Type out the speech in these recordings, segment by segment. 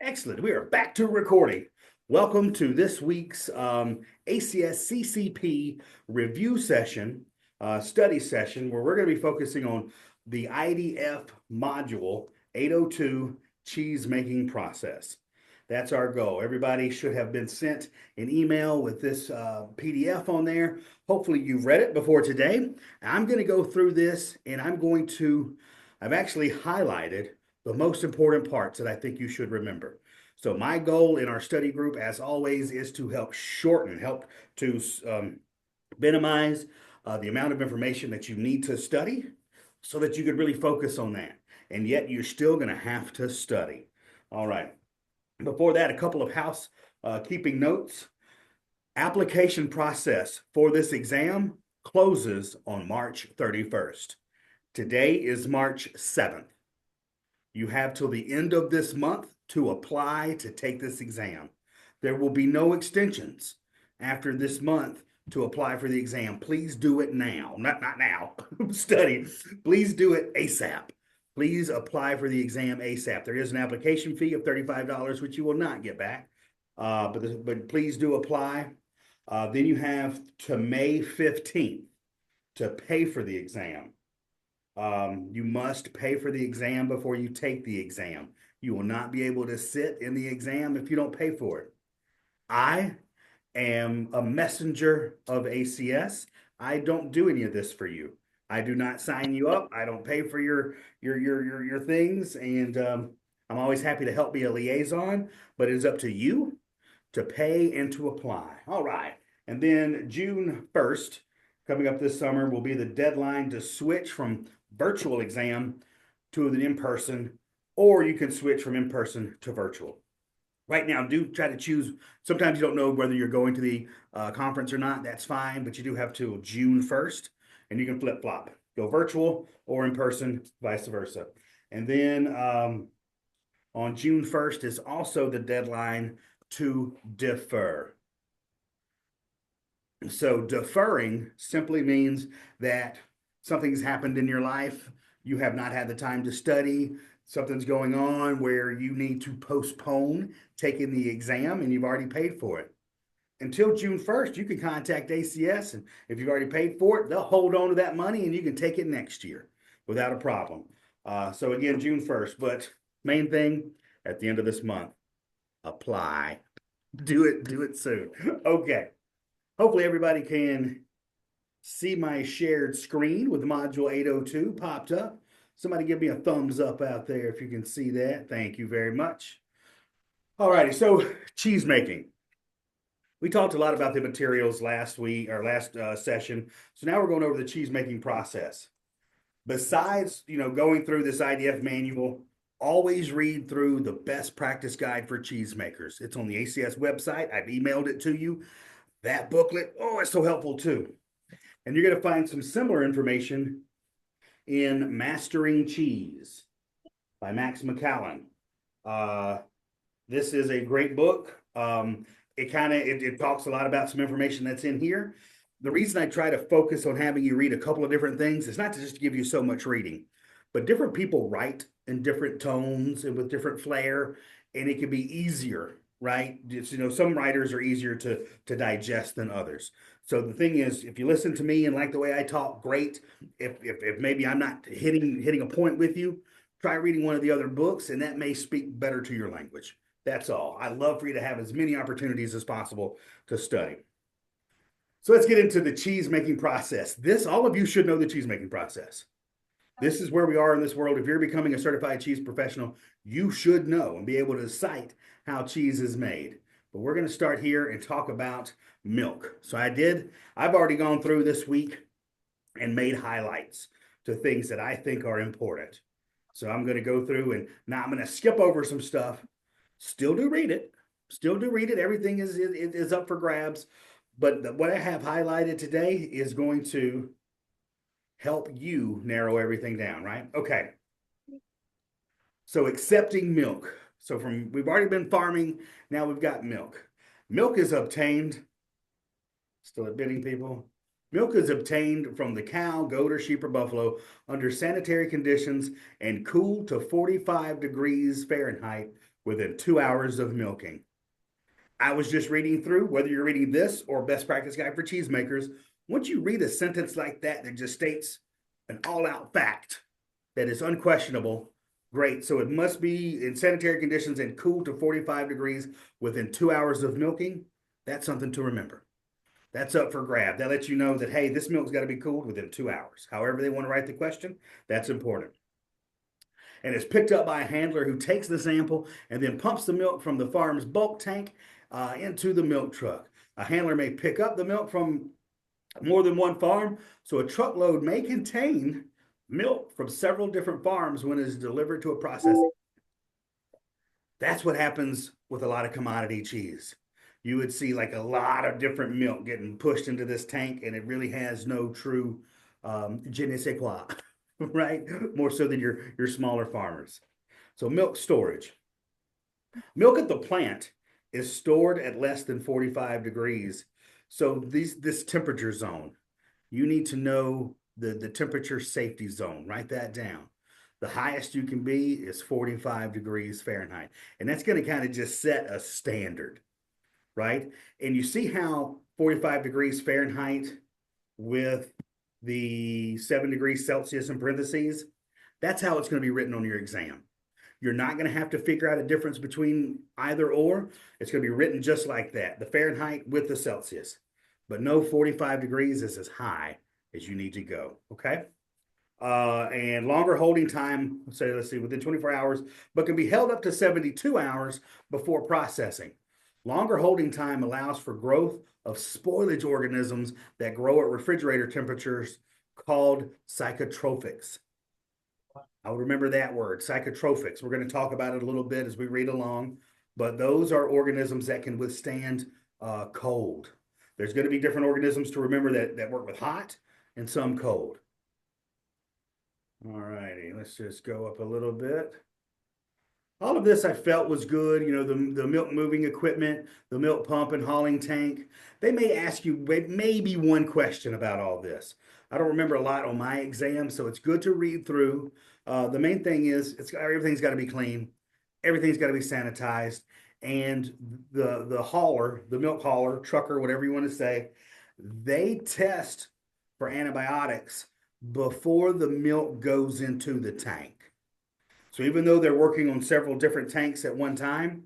Excellent. We are back to recording. Welcome to this week's ACS CCP review session, study session, where we're going to be focusing on the IDF module 802 cheese making process. That's our goal. Everybody should have been sent an email with this PDF on there. Hopefully you've read it before today. I'm going to go through this and I've actually highlighted the most important parts that I think you should remember. So my goal in our study group, as always, is to help to minimize the amount of information that you need to study so that you could really focus on that. And yet you're still going to have to study. All right. Before that, a couple of housekeeping notes. Application process for this exam closes on March 31st. Today is March 7th. You have till the end of this month to apply to take this exam. There will be no extensions after this month to apply for the exam. Please do it now. Not now. Study. Please do it ASAP. Please apply for the exam ASAP. There is an application fee of $35, which you will not get back. But please do apply. Then you have to May 15th to pay for the exam. You must pay for the exam before you take the exam. You will not be able to sit in the exam if you don't pay for it. I am a messenger of ACS. I don't do any of this for you. I do not sign you up. I don't pay for your things, and I'm always happy to help be a liaison, but it is up to you to pay and to apply. All right. And then June 1st, coming up this summer, will be the deadline to switch from virtual exam to the in-person, or you can switch from in-person to virtual. Right now, do try to choose. Sometimes you don't know whether you're going to the conference or not. That's fine, but you do have till June 1st, and you can flip-flop. Go virtual or in person, vice versa. And then on June 1st is also the deadline to defer. So deferring simply means that something's happened in your life. You have not had the time to study. Something's going on where you need to postpone taking the exam and you've already paid for it. Until June 1st, you can contact ACS, and if you've already paid for it, they'll hold on to that money and you can take it next year without a problem. So again, June 1st, but main thing at the end of this month, apply. Do it soon. Okay. Hopefully everybody can see my shared screen with module 802 popped up. Somebody give me a thumbs up out there if you can see that. Thank you very much. All righty, so cheese making. We talked a lot about the materials last week or last session. So now we're going over the cheese making process. Besides, going through this IDF manual, always read through the best practice guide for cheesemakers. It's on the ACS website. I've emailed it to you. That booklet, it's so helpful too. And you're going to find some similar information in Mastering Cheese by Max McCallan. This is a great book. It talks a lot about some information that's in here. The reason I try to focus on having you read a couple of different things is not to just give you so much reading, but different people write in different tones and with different flair, and it can be easier, right? Some writers are easier to digest than others. So the thing is, if you listen to me and like the way I talk, great. If maybe I'm not hitting a point with you, try reading one of the other books, and that may speak better to your language. That's all. I love for you to have as many opportunities as possible to study. So let's get into the cheese making process. All of you should know the cheese making process. This is where we are in this world. If you're becoming a certified cheese professional, you should know and be able to cite how cheese is made. But we're going to start here and talk about milk. So I've already gone through this week and made highlights to things that I think are important. So I'm going to go through and now I'm going to skip over some stuff. Still do read it. Everything is up for grabs. But what I have highlighted today is going to help you narrow everything down, right? Okay. So accepting milk. So we've already been farming, now we've got milk. Milk is obtained, still admitting people, milk is obtained from the cow, goat, or sheep, or buffalo under sanitary conditions and cooled to 45 degrees Fahrenheit within 2 hours of milking. I was just reading through, whether you're reading this or Best Practice Guide for Cheesemakers, once you read a sentence like that that just states an all-out fact that is unquestionable, great. So it must be in sanitary conditions and cooled to 45 degrees within 2 hours of milking. That's something to remember. That's up for grab. That lets you know that, hey, this milk's got to be cooled within 2 hours. However they want to write the question, that's important. And it's picked up by a handler who takes the sample and then pumps the milk from the farm's bulk tank into the milk truck. A handler may pick up the milk from more than one farm, so a truckload may contain milk from several different farms when it is delivered to a processing. That's what happens with a lot of commodity cheese. You would see like a lot of different milk getting pushed into this tank, and it really has no true je ne sais quoi, right? More so than your smaller farmers. So milk storage. Milk at the plant is stored at less than 45 degrees. So this temperature zone, you need to know the temperature safety zone. Write that down. The highest you can be is 45 degrees Fahrenheit. And that's going to kind of just set a standard, right? And you see how 45 degrees Fahrenheit with the 7 degrees Celsius in parentheses, that's how it's going to be written on your exam. You're not going to have to figure out a difference between either or. It's going to be written just like that, the Fahrenheit with the Celsius. But no, 45 degrees is as high as you need to go, okay? And longer holding time, say, let's see, within 24 hours, but can be held up to 72 hours before processing. Longer holding time allows for growth of spoilage organisms that grow at refrigerator temperatures called psychotrophics. I'll remember that word, psychotrophics. We're going to talk about it a little bit as we read along, but those are organisms that can withstand cold. There's going to be different organisms to remember that work with hot and some cold. All righty, let's just go up a little bit. All of this I felt was good. You know, the milk moving equipment, the milk pump and hauling tank. They may ask you maybe one question about all this. I don't remember a lot on my exam, so it's good to read through. The main thing is everything's got to be clean, everything's got to be sanitized, and the hauler, the milk hauler, trucker, whatever you want to say, they test for antibiotics before the milk goes into the tank. So even though they're working on several different tanks at one time,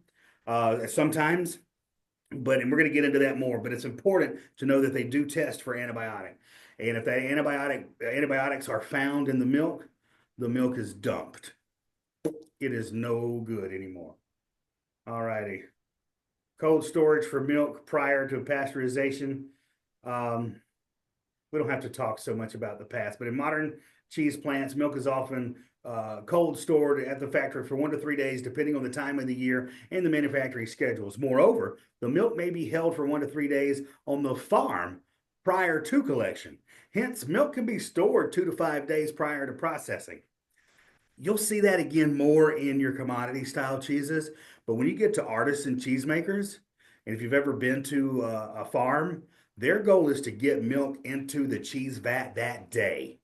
sometimes, and we're going to get into that more, but it's important to know that they do test for antibiotic. And if that antibiotics are found in the milk is dumped. It is no good anymore. All righty. Cold storage for milk prior to pasteurization. We don't have to talk so much about the past, but in modern cheese plants, milk is often cold stored at the factory for 1 to 3 days, depending on the time of the year and the manufacturing schedules. Moreover, the milk may be held for 1 to 3 days on the farm prior to collection. Hence, milk can be stored 2 to 5 days prior to processing. You'll see that again more in your commodity style cheeses, but when you get to artisan cheesemakers, and if you've ever been to a farm, their goal is to get milk into the cheese vat that day.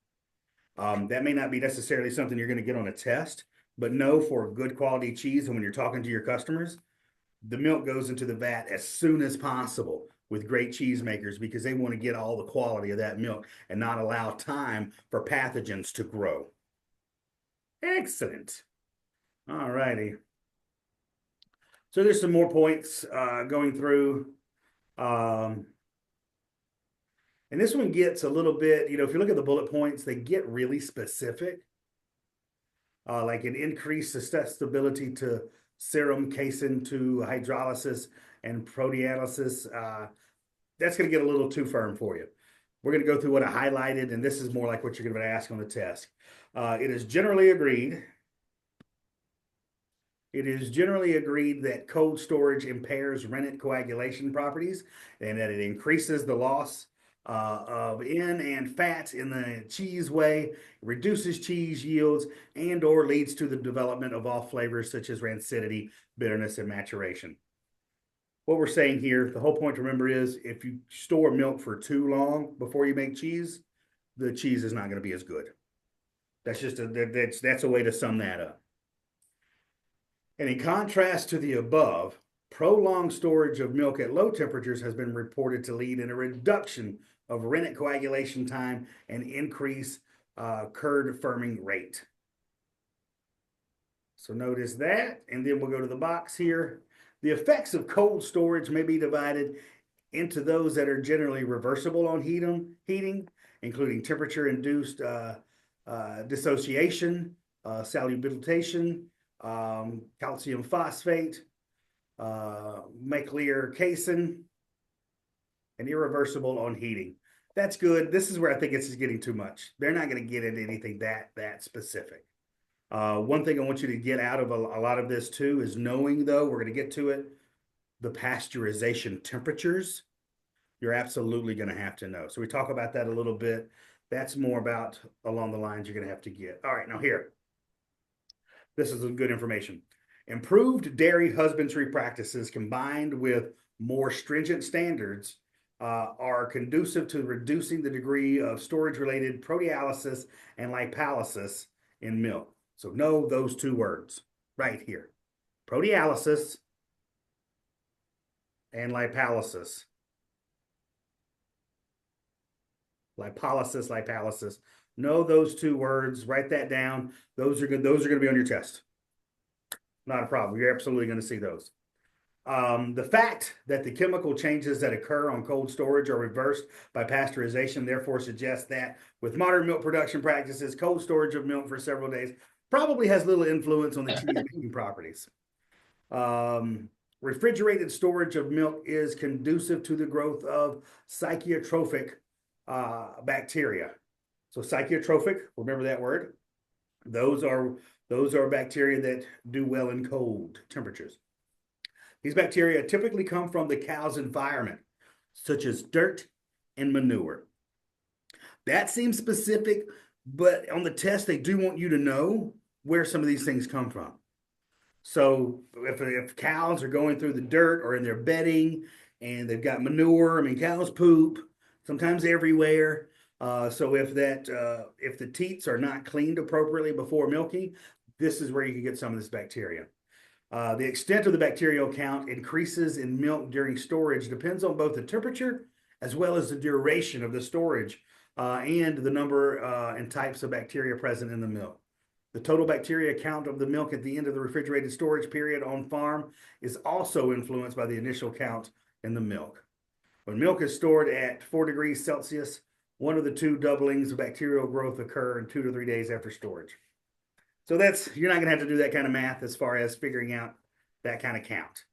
That may not be necessarily something you're going to get on a test, but know for good quality cheese, and when you're talking to your customers, the milk goes into the vat as soon as possible with great cheesemakers because they want to get all the quality of that milk and not allow time for pathogens to grow. Excellent. All righty. So there's some more points going through. And this one gets a little bit, if you look at the bullet points, they get really specific. Like an increased susceptibility to serum casein to hydrolysis and proteolysis. That's going to get a little too firm for you. We're going to go through what I highlighted, and this is more like what you're going to ask on the test. It is generally agreed that cold storage impairs rennet coagulation properties and that it increases the loss of N and fat in the cheese whey, reduces cheese yields, and or leads to the development of off flavors such as rancidity, bitterness, and maturation. What we're saying here, the whole point to remember is if you store milk for too long before you make cheese, the cheese is not going to be as good. That's just that's a way to sum that up. And in contrast to the above, prolonged storage of milk at low temperatures has been reported to lead in a reduction of rennet coagulation time and increase curd firming rate. So notice that, and then we'll go to the box here. The effects of cold storage may be divided into those that are generally reversible on heating, including temperature-induced dissociation, solubilization, calcium phosphate, maclear casein, and irreversible on heating. That's good. This is where I think it's getting too much. They're not going to get into anything that specific. One thing I want you to get out of a lot of this too is knowing, though, we're going to get to it, the pasteurization temperatures. You're absolutely going to have to know. So we talk about that a little bit. That's more about along the lines you're going to have to get. All right, now here. This is good information. Improved dairy husbandry practices combined with more stringent standards are conducive to reducing the degree of storage-related proteolysis and lipolysis in milk. So know those two words right here. Proteolysis and lipolysis. Lipolysis. Know those two words. Write that down. Those are good. Those are going to be on your test. Not a problem. You're absolutely going to see those. The fact that the chemical changes that occur on cold storage are reversed by pasteurization, therefore, suggests that with modern milk production practices, cold storage of milk for several days probably has little influence on the cheese-making properties. Refrigerated storage of milk is conducive to the growth of psychotrophic bacteria. So psychotrophic, remember that word? Those are bacteria that do well in cold temperatures. These bacteria typically come from the cow's environment, such as dirt and manure. That seems specific, but on the test, they do want you to know where some of these things come from. So if cows are going through the dirt or in their bedding and they've got manure, I mean, cows poop sometimes everywhere. So if the teats are not cleaned appropriately before milking, this is where you can get some of this bacteria. The extent of the bacterial count increases in milk during storage depends on both the temperature as well as the duration of the storage and the number and types of bacteria present in the milk. The total bacteria count of the milk at the end of the refrigerated storage period on farm is also influenced by the initial count in the milk. When milk is stored at 4 degrees Celsius, one of the two doublings of bacterial growth occur in 2 to 3 days after storage. So you're not going to have to do that kind of math as far as figuring out that kind of count.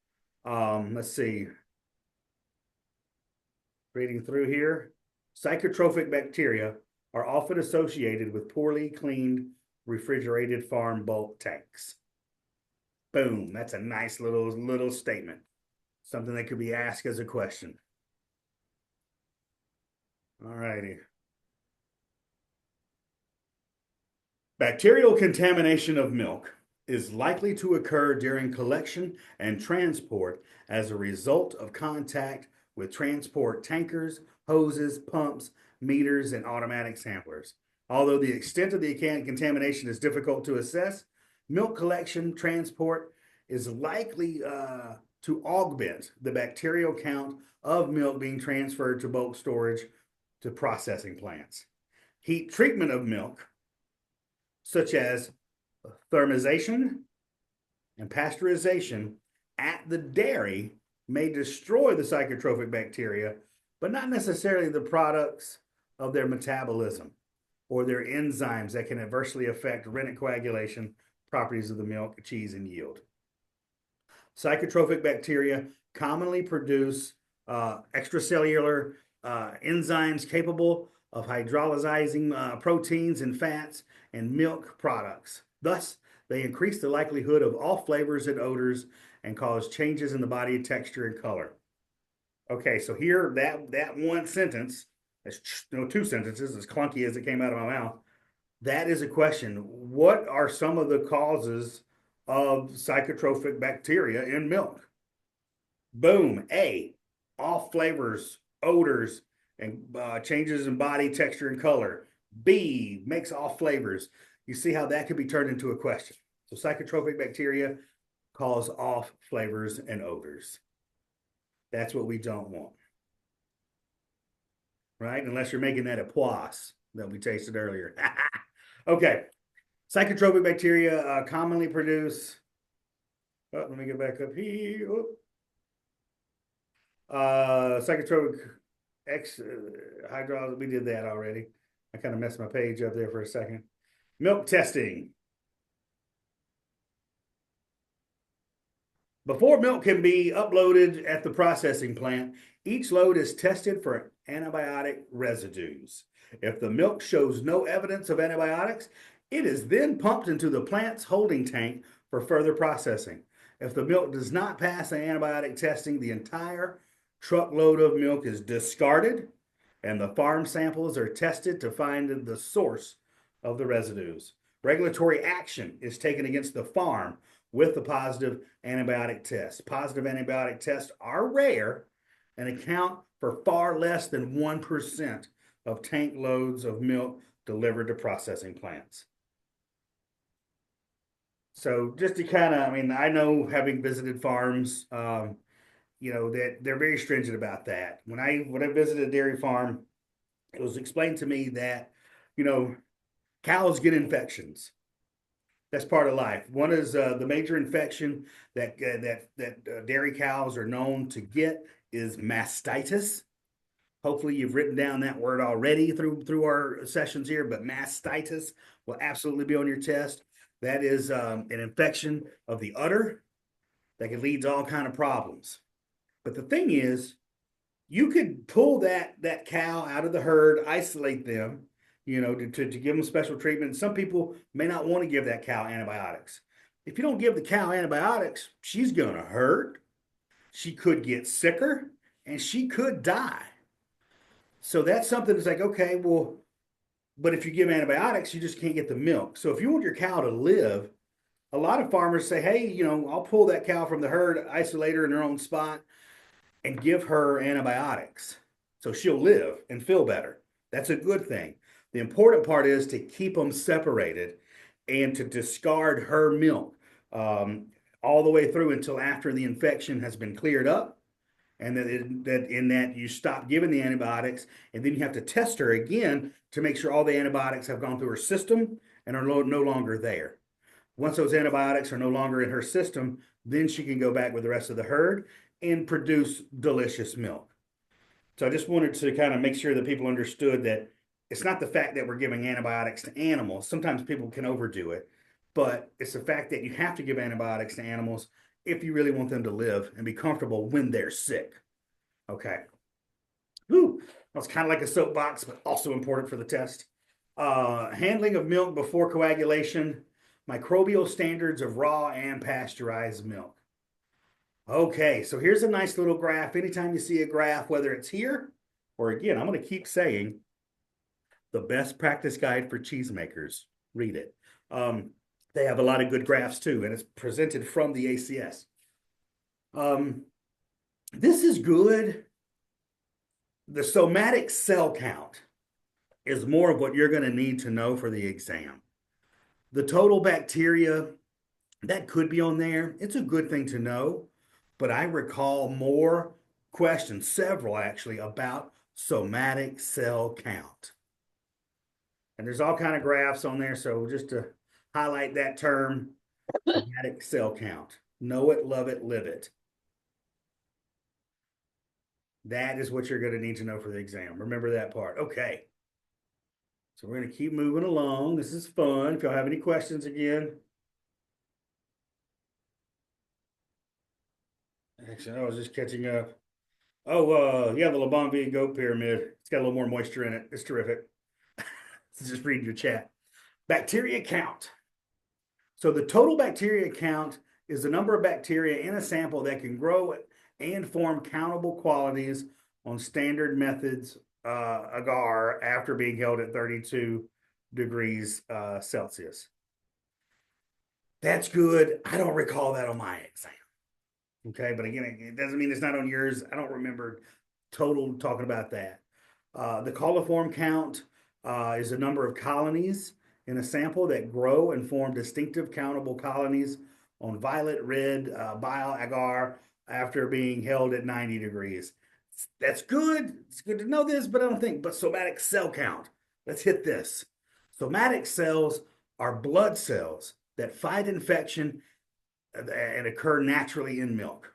Let's see. Reading through here. Psychotrophic bacteria are often associated with poorly cleaned refrigerated farm bulk tanks. Boom. That's a nice little statement. Something that could be asked as a question. All righty. Bacterial contamination of milk is likely to occur during collection and transport as a result of contact with transport tankers, hoses, pumps, meters, and automatic samplers. Although the extent of the contamination is difficult to assess, milk collection transport is likely to augment the bacterial count of milk being transferred to bulk storage to processing plants. Heat treatment of milk, such as thermization and pasteurization at the dairy, may destroy the psychotrophic bacteria, but not necessarily the products of their metabolism or their enzymes that can adversely affect rennet coagulation properties of the milk, cheese, and yield. Psychotrophic bacteria commonly produce extracellular enzymes capable of hydrolyzing proteins and fats and milk products. Thus, they increase the likelihood of off flavors and odors and cause changes in the body texture and color. Okay, so here that one sentence, two sentences, as clunky as it came out of my mouth, that is a question. What are some of the causes of psychotrophic bacteria in milk? Boom. A, off flavors, odors, and changes in body texture and color. B, makes off flavors. You see how that could be turned into a question. So psychotrophic bacteria cause off flavors and odors. That's what we don't want, right? Unless you're making that a poisse that we tasted earlier. Okay. Psychotropic bacteria commonly produce. Oh, let me get back up here. Psychotropic X hydrolysis. We did that already. I kind of messed my page up there for a second. Milk testing. Before milk can be uploaded at the processing plant, each load is tested for antibiotic residues. If the milk shows no evidence of antibiotics, it is then pumped into the plant's holding tank for further processing. If the milk does not pass the antibiotic testing, the entire truckload of milk is discarded and the farm samples are tested to find the source of the residues. Regulatory action is taken against the farm with the positive antibiotic test. Positive antibiotic tests are rare and account for far less than 1% of tank loads of milk delivered to processing plants. So just to kind of, I mean, I know having visited farms, that they're very stringent about that. When I visited a dairy farm, it was explained to me that, you know, cows get infections. That's part of life. One is the major infection that dairy cows are known to get is mastitis. Hopefully, you've written down that word already through our sessions here. But mastitis will absolutely be on your test. That is an infection of the udder that can lead to all kind of problems. But the thing is, you could pull that cow out of the herd, isolate them, to give them special treatment. Some people may not want to give that cow antibiotics. If you don't give the cow antibiotics, she's going to hurt. She could get sicker and she could die. So that's something that's like, okay, well, but if you give antibiotics, you just can't get the milk. So if you want your cow to live, a lot of farmers say, hey, I'll pull that cow from the herd, isolate her in her own spot, and give her antibiotics so she'll live and feel better. That's a good thing. The important part is to keep them separated and to discard her milk all the way through until after the infection has been cleared up, and that you stop giving the antibiotics, and then you have to test her again to make sure all the antibiotics have gone through her system and are no longer there. Once those antibiotics are no longer in her system, then she can go back with the rest of the herd and produce delicious milk. So I just wanted to kind of make sure that people understood that it's not the fact that we're giving antibiotics to animals. Sometimes people can overdo it, but it's the fact that you have to give antibiotics to animals if you really want them to live and be comfortable when they're sick. Okay. Whew. That's kind of like a soapbox, but also important for the test. Handling of milk before coagulation, microbial standards of raw and pasteurized milk. Okay, so here's a nice little graph. Anytime you see a graph, whether it's here or again, I'm going to keep saying the best practice guide for cheesemakers. Read it. They have a lot of good graphs too, and it's presented from the ACS. This is good. The somatic cell count is more of what you're going to need to know for the exam. The total bacteria, that could be on there. It's a good thing to know, but I recall more questions, several actually, about somatic cell count. And there's all kind of graphs on there, so just to highlight that term, somatic cell count. Know it, love it, live it. That is what you're going to need to know for the exam. Remember that part. Okay. So we're going to keep moving along. This is fun. If y'all have any questions again. Actually, I was just catching up. Oh, yeah, the Lebonville goat pyramid. It's got a little more moisture in it. It's terrific. Just reading your chat. Bacteria count. So the total bacteria count is the number of bacteria in a sample that can grow and form countable quantities on standard methods agar after being held at 32 degrees Celsius. That's good. I don't recall that on my exam. Okay, but again, it doesn't mean it's not on yours. I don't remember total talking about that. The coliform count is the number of colonies in a sample that grow and form distinctive countable colonies on violet red bile agar after being held at 90 degrees. That's good. It's good to know this, but I don't think. But somatic cell count. Let's hit this. Somatic cells are blood cells that fight infection and occur naturally in milk.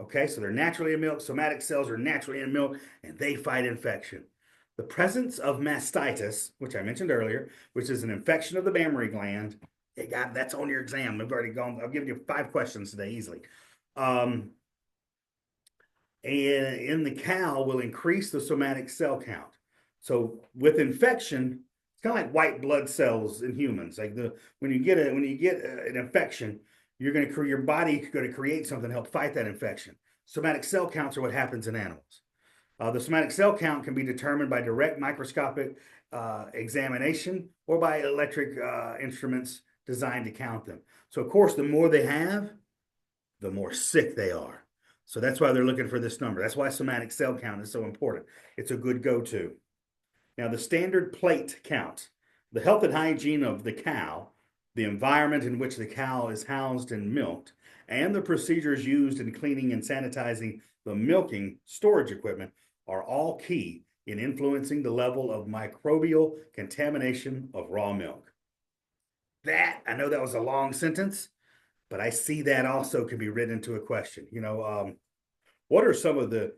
Okay, so they're naturally in milk. Somatic cells are naturally in milk and they fight infection. The presence of mastitis, which I mentioned earlier, which is an infection of the mammary gland, that's on your exam. I've already gone, I've given you 5 questions today easily. And in the cow will increase the somatic cell count. So with infection, it's kind of like white blood cells in humans. Like when you get an infection, your body is going to create something to help fight that infection. Somatic cell counts are what happens in animals. The somatic cell count can be determined by direct microscopic examination or by electric instruments designed to count them. So, of course, the more they have, the more sick they are. So that's why they're looking for this number. That's why somatic cell count is so important. It's a good go-to. Now, the standard plate count, the health and hygiene of the cow, the environment in which the cow is housed and milked, and the procedures used in cleaning and sanitizing the milking storage equipment are all key in influencing the level of microbial contamination of raw milk. I know that was a long sentence, but I see that also can be written into a question. What are some of the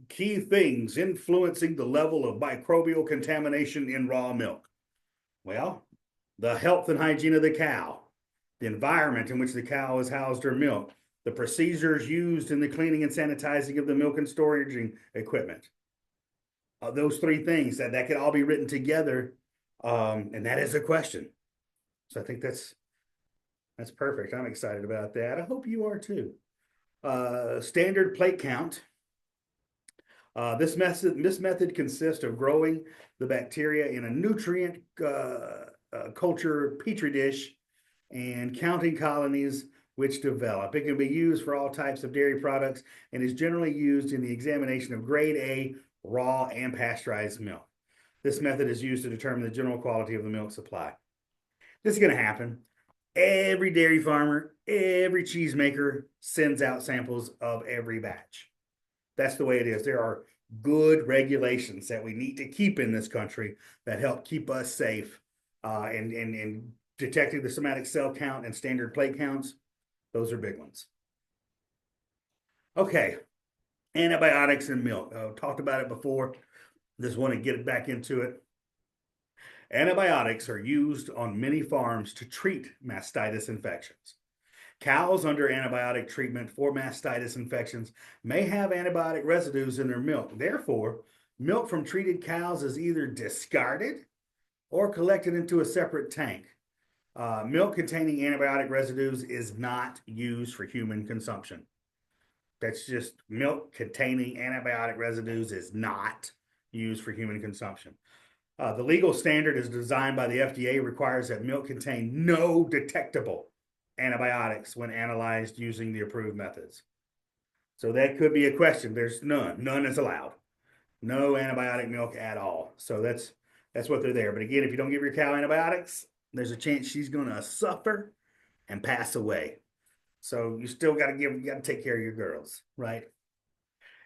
key things influencing the level of microbial contamination in raw milk? Well, the health and hygiene of the cow, the environment in which the cow is housed or milked, the procedures used in the cleaning and sanitizing of the milk and storage equipment. Those 3 things that could all be written together, and that is a question. So I think that's perfect. I'm excited about that. I hope you are too. Standard plate count. This method consists of growing the bacteria in a nutrient culture petri dish and counting colonies which develop. It can be used for all types of dairy products and is generally used in the examination of grade A raw and pasteurized milk. This method is used to determine the general quality of the milk supply. This is going to happen. Every dairy farmer, every cheesemaker sends out samples of every batch. That's the way it is. There are good regulations that we need to keep in this country that help keep us safe. And detecting the somatic cell count and standard plate counts, those are big ones. Okay, antibiotics in milk. Talked about it before. Just want to get it back into it. Antibiotics are used on many farms to treat mastitis infections. Cows under antibiotic treatment for mastitis infections may have antibiotic residues in their milk. Therefore, milk from treated cows is either discarded or collected into a separate tank. Milk containing antibiotic residues is not used for human consumption. That's just milk containing antibiotic residues is not used for human consumption. The legal standard is designed by the FDA, requires that milk contain no detectable antibiotics when analyzed using the approved methods. So that could be a question. There's none. None is allowed. No antibiotic milk at all. So that's what they're there. But again, if you don't give your cow antibiotics, there's a chance she's going to suffer and pass away. So you still got to take care of your girls, right?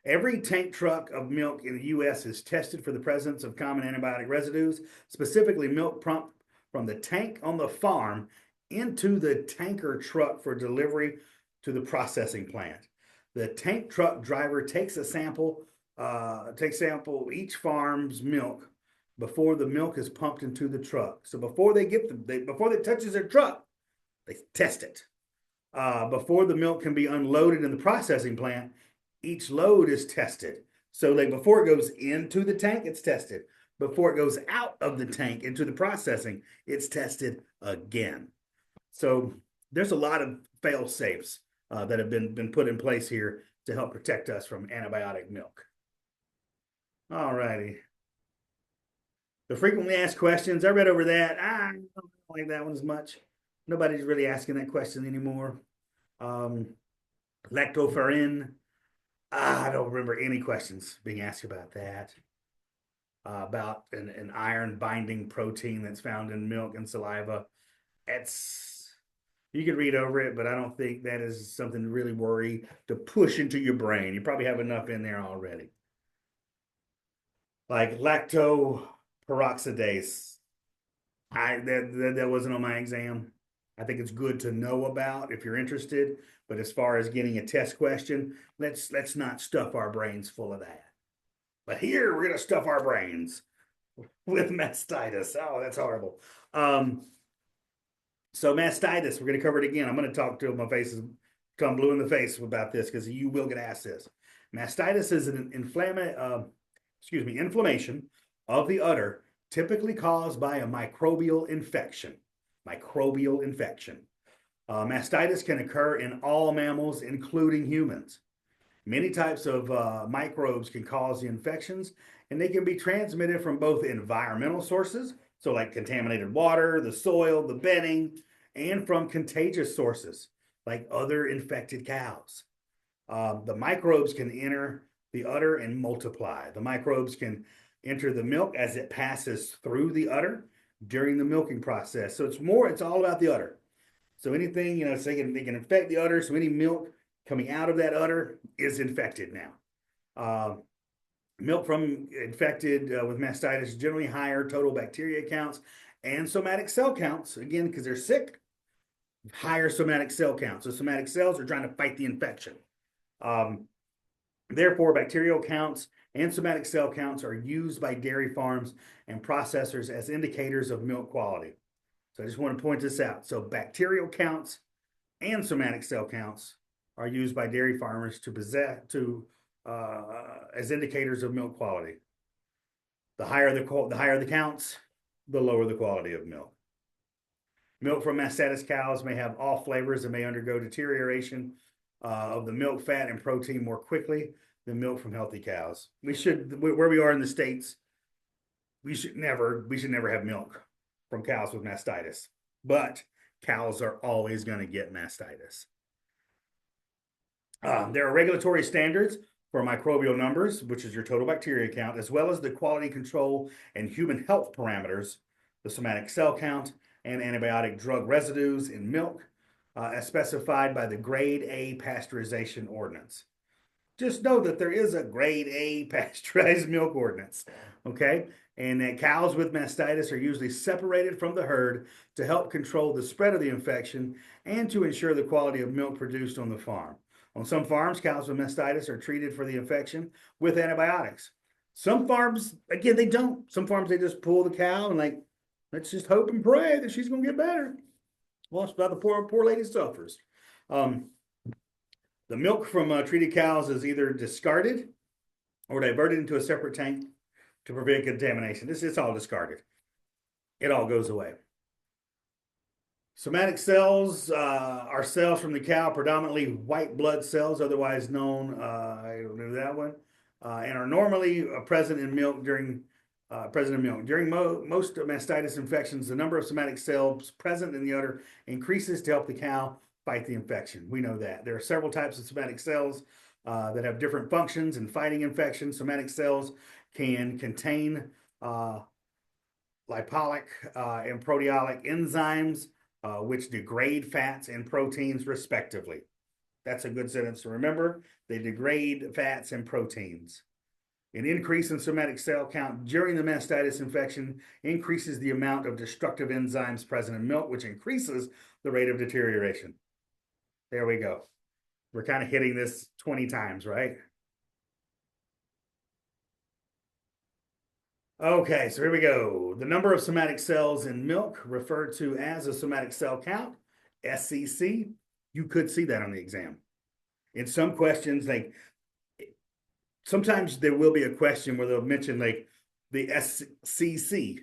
Every tank truck of milk in the U.S. is tested for the presence of common antibiotic residues, specifically milk pumped from the tank on the farm into the tanker truck for delivery to the processing plant. The tank truck driver takes sample each farm's milk before the milk is pumped into the truck. So before it touches their truck, they test it. Before the milk can be unloaded in the processing plant, each load is tested. So before it goes into the tank, it's tested. Before it goes out of the tank into the processing, it's tested again. So there's a lot of fail safes that have been put in place here to help protect us from antibiotic milk. All righty. The frequently asked questions, I read over that. I don't like that one as much. Nobody's really asking that question anymore. Lactoferrin, I don't remember any questions being asked about that. About an iron binding protein that's found in milk and saliva. You can read over it, but I don't think that is something to really worry to push into your brain. You probably have enough in there already. Like lactoperoxidase. That wasn't on my exam. I think it's good to know about if you're interested, but as far as getting a test question, let's not stuff our brains full of that. But here we're gonna stuff our brains with mastitis. Oh, that's horrible. So mastitis, we're going to cover it again. I'm going to talk to my face is come blue in the face about this because you will get asked this. Mastitis is an inflammation of the udder, typically caused by a microbial infection. Microbial infection. Mastitis can occur in all mammals, including humans. Many types of microbes can cause the infections, and they can be transmitted from both environmental sources, so like contaminated water, the soil, the bedding, and from contagious sources, like other infected cows. The microbes can enter the udder and multiply. The microbes can enter the milk as it passes through the udder during the milking process. So it's all about the udder. So anything, so they can infect the udder. So any milk coming out of that udder is infected now. Milk from infected with mastitis is generally higher total bacteria counts and somatic cell counts, again, because they're sick, higher somatic cell counts. So somatic cells are trying to fight the infection. Therefore, bacterial counts and somatic cell counts are used by dairy farms and processors as indicators of milk quality. So I just want to point this out. So bacterial counts and somatic cell counts are used by dairy farmers as indicators of milk quality. The higher the counts, the lower the quality of milk. Milk from mastitis cows may have off flavors and may undergo deterioration of the milk fat and protein more quickly than milk from healthy cows. Where we are in the States, we should never have milk from cows with mastitis, but cows are always going to get mastitis. There are regulatory standards for microbial numbers, which is your total bacteria count, as well as the quality control and human health parameters, the somatic cell count, and antibiotic drug residues in milk, as specified by the Grade A Pasteurization Ordinance. Just know that there is a Grade A pasteurized milk ordinance, okay? And that cows with mastitis are usually separated from the herd to help control the spread of the infection and to ensure the quality of milk produced on the farm. On some farms, cows with mastitis are treated for the infection with antibiotics. Some farms, again, they don't. Some farms, they just pull the cow and let's just hope and pray that she's going to get better. Well, it's about the poor lady suffers. The milk from treated cows is either discarded or diverted into a separate tank to prevent contamination. It's all discarded. It all goes away. Somatic cells are cells from the cow, predominantly white blood cells, otherwise known, I don't know that one, and are normally present in milk during most mastitis infections. The number of somatic cells present in the udder increases to help the cow fight the infection. We know that. There are several types of somatic cells that have different functions in fighting infections. Somatic cells can contain lipoic and proteolytic enzymes, which degrade fats and proteins respectively. That's a good sentence to remember. They degrade fats and proteins. An increase in somatic cell count during the mastitis infection increases the amount of destructive enzymes present in milk, which increases the rate of deterioration. There we go. We're kind of hitting this 20 times, right? Okay, so here we go. The number of somatic cells in milk, referred to as a somatic cell count, SCC. You could see that on the exam. In some questions, sometimes there will be a question where they'll mention the SCC,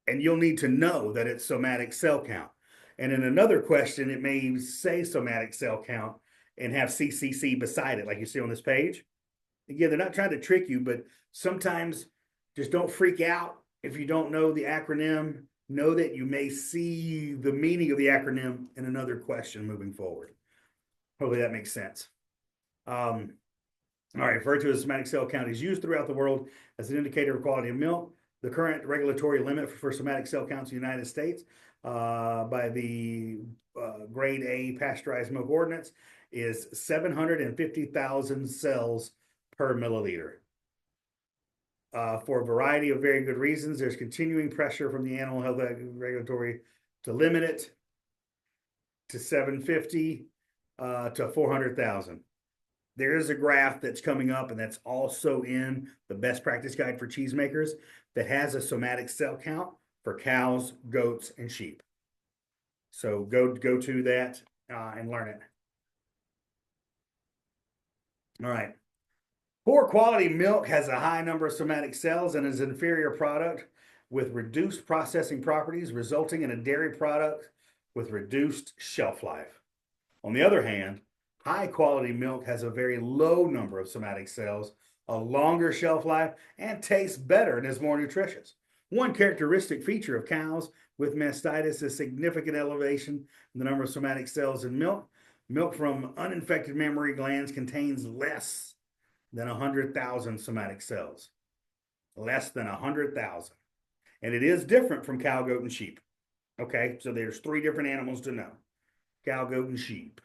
and you'll need to know that it's somatic cell count. And in another question, it may say somatic cell count and have CCC beside it, like you see on this page. Again, they're not trying to trick you, but sometimes just don't freak out if you don't know the acronym. Know that you may see the meaning of the acronym in another question moving forward. Hopefully that makes sense. All right, referred to as somatic cell count is used throughout the world as an indicator of quality of milk. The current regulatory limit for somatic cell counts in the United States by the grade A pasteurized milk ordinance is 750,000 cells per milliliter. For a variety of very good reasons, there's continuing pressure from the Animal Health Regulatory to limit it to 750 to 400,000. There is a graph that's coming up, and that's also in the best practice guide for cheesemakers that has a somatic cell count for cows, goats, and sheep. So go to that and learn it. All right. Poor quality milk has a high number of somatic cells and is an inferior product with reduced processing properties, resulting in a dairy product with reduced shelf life. On the other hand, high quality milk has a very low number of somatic cells, a longer shelf life, and tastes better and is more nutritious. One characteristic feature of cows with mastitis is significant elevation in the number of somatic cells in milk. Milk from uninfected mammary glands contains less than 100,000 somatic cells. Less than 100,000. And it is different from cow, goat, and sheep. Okay, so there's 3 different animals to know. Cow, goat, and sheep.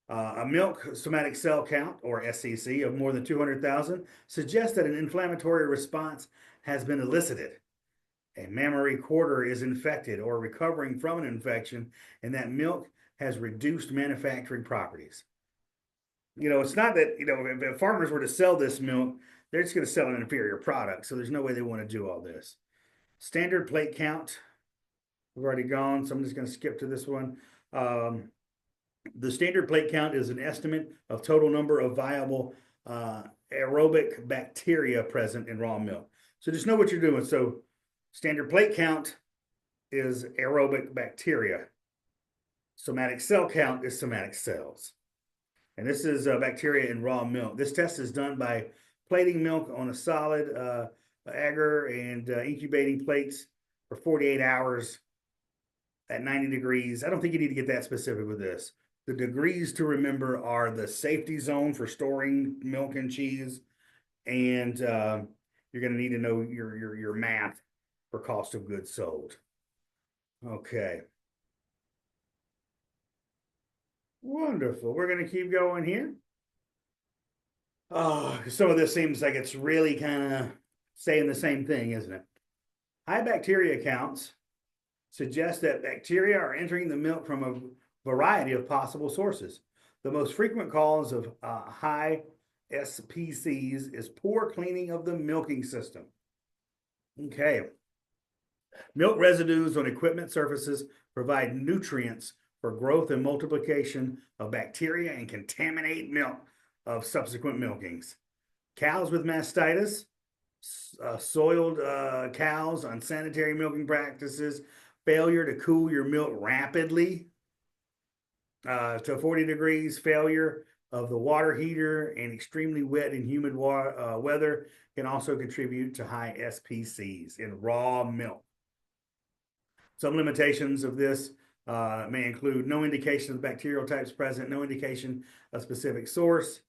A milk somatic cell count, or SCC, of more than 200,000 suggests that an inflammatory response has been elicited. A mammary quarter is infected or recovering from an infection, and that milk has reduced manufacturing properties. It's not that, if farmers were to sell this milk, they're just going to sell an inferior product. So there's no way they want to do all this. Standard plate count, we've already gone, so I'm just going to skip to this one. The standard plate count is an estimate of total number of viable aerobic bacteria present in raw milk. So just know what you're doing. So standard plate count is aerobic bacteria. Somatic cell count is somatic cells. And this is bacteria in raw milk. This test is done by plating milk on a solid agar and incubating plates for 48 hours at 90 degrees. I don't think you need to get that specific with this. The degrees to remember are the safety zone for storing milk and cheese, and you're going to need to know your math for cost of goods sold. Okay. Wonderful. We're going to keep going here. Some of this seems like it's really kind of saying the same thing, isn't it? High bacteria counts suggest that bacteria are entering the milk from a variety of possible sources. The most frequent cause of high SPCs is poor cleaning of the milking system. Okay. Milk residues on equipment surfaces provide nutrients for growth and multiplication of bacteria and contaminate milk of subsequent milkings. Cows with mastitis, soiled cows, unsanitary milking practices, failure to cool your milk rapidly to 40 degrees, failure of the water heater, and extremely wet and humid weather can also contribute to high SPCs in raw milk. Some limitations of this may include no indication of bacterial types present, no indication of specific source,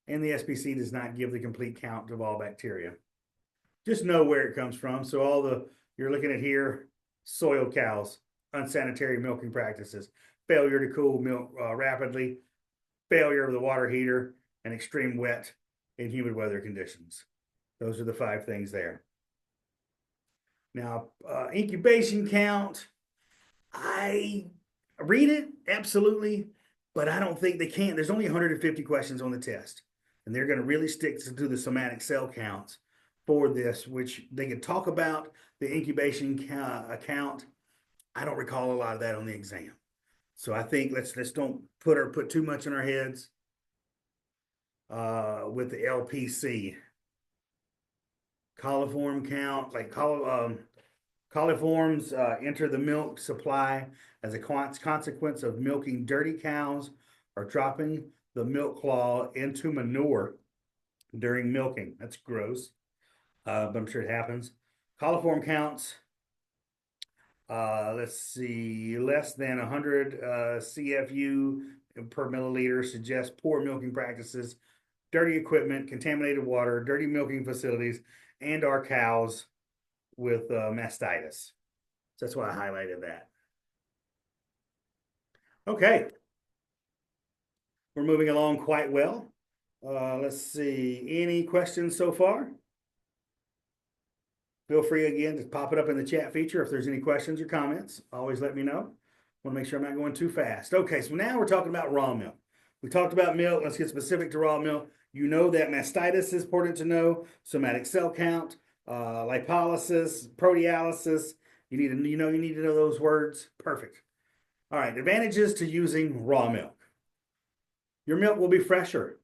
and the SPC does not give the complete count of all bacteria. Just know where it comes from. So you're looking at here, soiled cows, unsanitary milking practices, failure to cool milk rapidly, failure of the water heater, and extreme wet and humid weather conditions. Those are the 5 things there. Now, incubation count, I read it, absolutely, but I don't think they can. There's only 150 questions on the test, and they're going to really stick to the somatic cell counts for this, which they can talk about the incubation count. I don't recall a lot of that on the exam. So I think let's don't put too much in our heads with the LPC. Coliform count, like coliforms enter the milk supply as a consequence of milking dirty cows or dropping the milk claw into manure during milking. That's gross, but I'm sure it happens. Coliform counts, let's see, less than 100 CFU per milliliter suggests poor milking practices, dirty equipment, contaminated water, dirty milking facilities, and our cows with mastitis. So that's why I highlighted that. Okay, we're moving along quite well. Let's see, any questions so far? Feel free again to pop it up in the chat feature if there's any questions or comments. Always let me know. Want to make sure I'm not going too fast. Okay, so now we're talking about raw milk. We talked about milk. Let's get specific to raw milk. You know that mastitis is important to know. Somatic cell count, lipolysis, proteolysis. You need to know those words. Perfect. All right, advantages to using raw milk. Your milk will be fresher.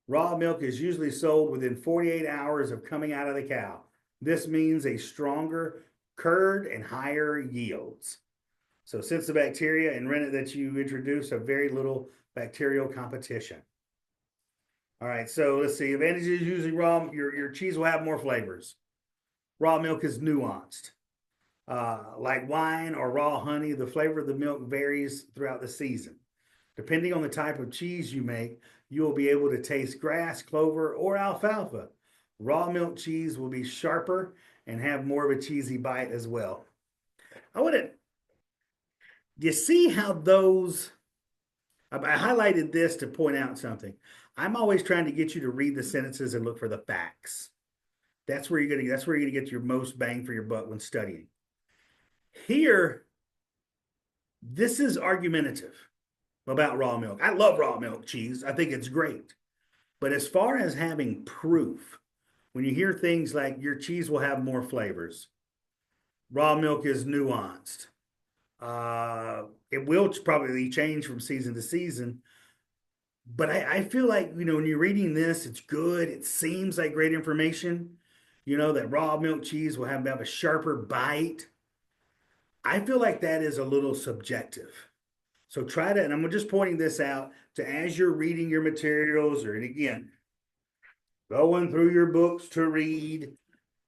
Raw milk is usually sold within 48 hours of coming out of the cow. This means a stronger curd and higher yields. So since the bacteria and rennet that you introduce have very little bacterial competition. All right, so let's see. Advantages using your cheese will have more flavors. Raw milk is nuanced. Like wine or raw honey, the flavor of the milk varies throughout the season. Depending on the type of cheese you make, you will be able to taste grass, clover, or alfalfa. Raw milk cheese will be sharper and have more of a cheesy bite as well. I want to, you see how I highlighted this to point out something. I'm always trying to get you to read the sentences and look for the facts. That's where you're gonna get your most bang for your buck when studying. Here, this is argumentative about raw milk. I love raw milk cheese. I think it's great. But as far as having proof, when you hear things like your cheese will have more flavors, raw milk is nuanced. It will probably change from season to season, but I feel like when you're reading this, it's good. It seems like great information. That raw milk cheese will have a sharper bite. I feel like that is a little subjective. So try to, and I'm just pointing this out to as you're reading your materials, or and again, going through your books to read.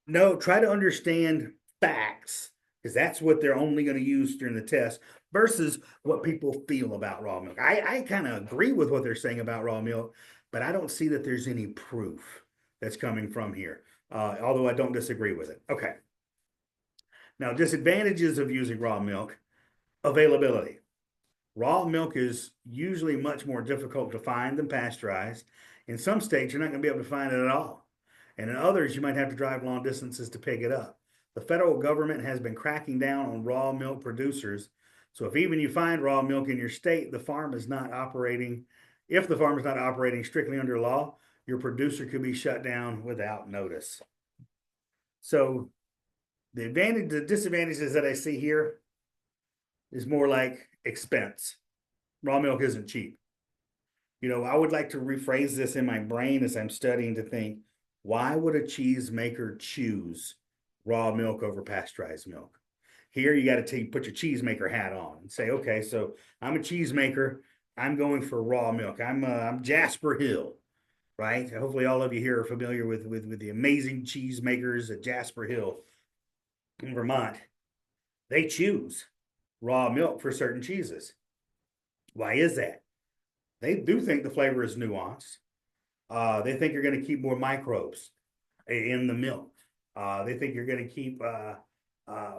No, try to understand facts because that's what they're only going to use during the test versus what people feel about raw milk. I kind of agree with what they're saying about raw milk, but I don't see that there's any proof that's coming from here, although I don't disagree with it. Okay. Now, disadvantages of using raw milk availability. Raw milk is usually much more difficult to find than pasteurized. In some states, you're not going to be able to find it at all. And in others, you might have to drive long distances to pick it up. The federal government has been cracking down on raw milk producers. So if even you find raw milk in your state, the farm is not operating. If the farm is not operating strictly under law, your producer could be shut down without notice. So the disadvantages that I see here is more like expense. Raw milk isn't cheap. I would like to rephrase this in my brain as I'm studying to think, why would a cheesemaker choose raw milk over pasteurized milk? Here, you got to put your cheesemaker hat on and say, okay, so I'm a cheesemaker. I'm going for raw milk. I'm Jasper Hill, right? Hopefully, all of you here are familiar with the amazing cheesemakers at Jasper Hill in Vermont. They choose raw milk for certain cheeses. Why is that? They do think the flavor is nuanced. They think you're going to keep more microbes in the milk. They think you're going to keep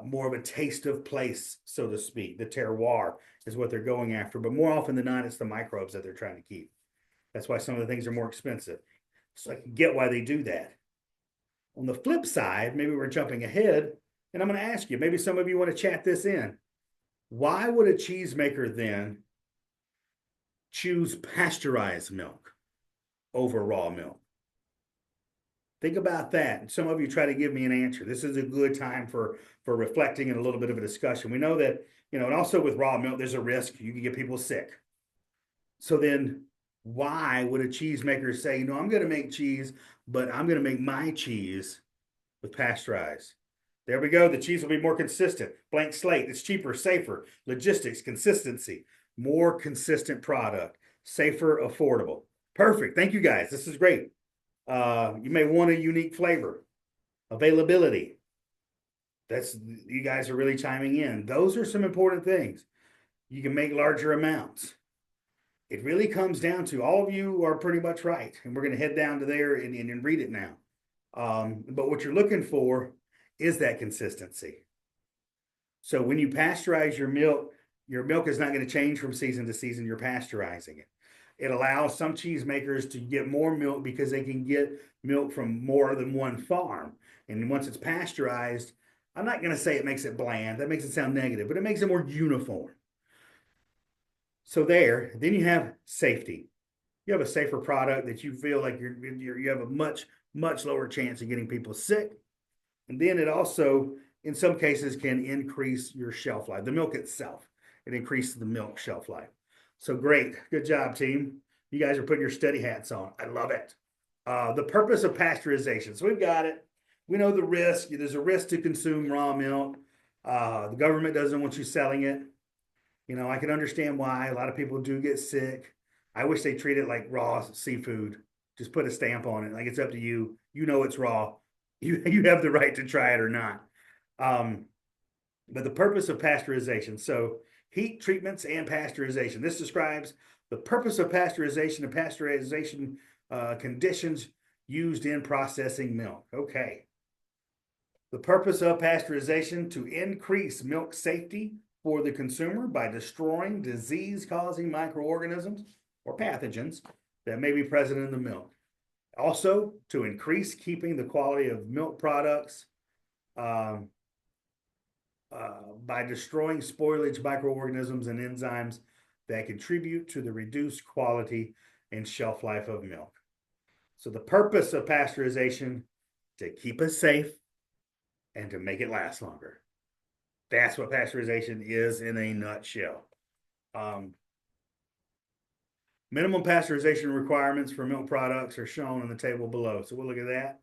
more of a taste of place, so to speak. The terroir is what they're going after. But more often than not, it's the microbes that they're trying to keep. That's why some of the things are more expensive. So I can get why they do that. On the flip side, maybe we're jumping ahead, and I'm going to ask you, maybe some of you want to chat this in. Why would a cheesemaker then choose pasteurized milk over raw milk? Think about that. Some of you try to give me an answer. This is a good time for reflecting and a little bit of a discussion. We know that, and also with raw milk, there's a risk you can get people sick. So then why would a cheesemaker say, I'm going to make cheese, but I'm going to make my cheese with pasteurized? There we go. The cheese will be more consistent. Blank slate. It's cheaper, safer. Logistics, consistency, more consistent product, safer, affordable. Perfect. Thank you guys. This is great. You may want a unique flavor, availability. You guys are really chiming in. Those are some important things. You can make larger amounts. It really comes down to, all of you are pretty much right. And we're going to head down to there and read it now. But what you're looking for is that consistency. So when you pasteurize your milk, Your milk is not going to change from season to season. You're pasteurizing it. It allows some cheesemakers to get more milk because they can get milk from more than one farm. And once it's pasteurized, I'm not going to say it makes it bland. That makes it sound negative, but it makes it more uniform. So then you have safety. You have a safer product that you feel like you have a much lower chance of getting people sick. And then it also, in some cases, can increase your shelf life. The milk itself, it increases the milk shelf life. So great, good job, team. You guys are putting your study hats on. I love it. The purpose of pasteurization. So we've got it. We know the risk. There's a risk to consume raw milk. The government doesn't want you selling it. I can understand why a lot of people do get sick. I wish they treat it like raw seafood. Just put a stamp on it. Like it's up to you. You know it's raw. You have the right to try it or not. But the purpose of pasteurization. So heat treatments and pasteurization. This describes the purpose of pasteurization and pasteurization conditions used in processing milk. Okay. The purpose of pasteurization to increase milk safety for the consumer by destroying disease-causing microorganisms or pathogens that may be present in the milk. Also, to increase keeping the quality of milk products by destroying spoilage microorganisms and enzymes that contribute to the reduced quality and shelf life of milk. So the purpose of pasteurization, to keep us safe and to make it last longer. That's what pasteurization is in a nutshell. Minimum pasteurization requirements for milk products are shown in the table below. So we'll look at that.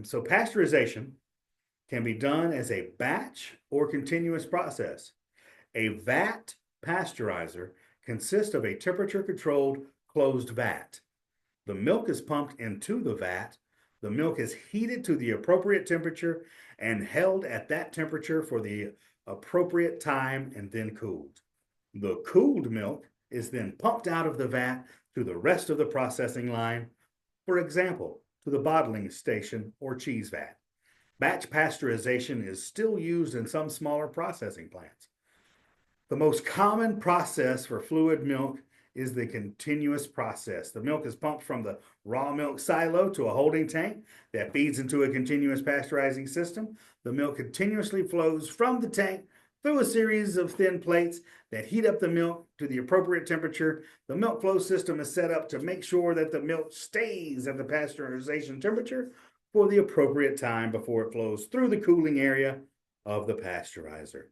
So pasteurization can be done as a batch or continuous process. A vat pasteurizer consists of a temperature-controlled closed vat. The milk is pumped into the vat. The milk is heated to the appropriate temperature and held at that temperature for the appropriate time and then cooled. The cooled milk is then pumped out of the vat to the rest of the processing line, for example, to the bottling station or cheese vat. Batch pasteurization is still used in some smaller processing plants. The most common process for fluid milk is the continuous process. The milk is pumped from the raw milk silo to a holding tank that feeds into a continuous pasteurizing system. The milk continuously flows from the tank through a series of thin plates that heat up the milk to the appropriate temperature. The milk flow system is set up to make sure that the milk stays at the pasteurization temperature for the appropriate time before it flows through the cooling area of the pasteurizer.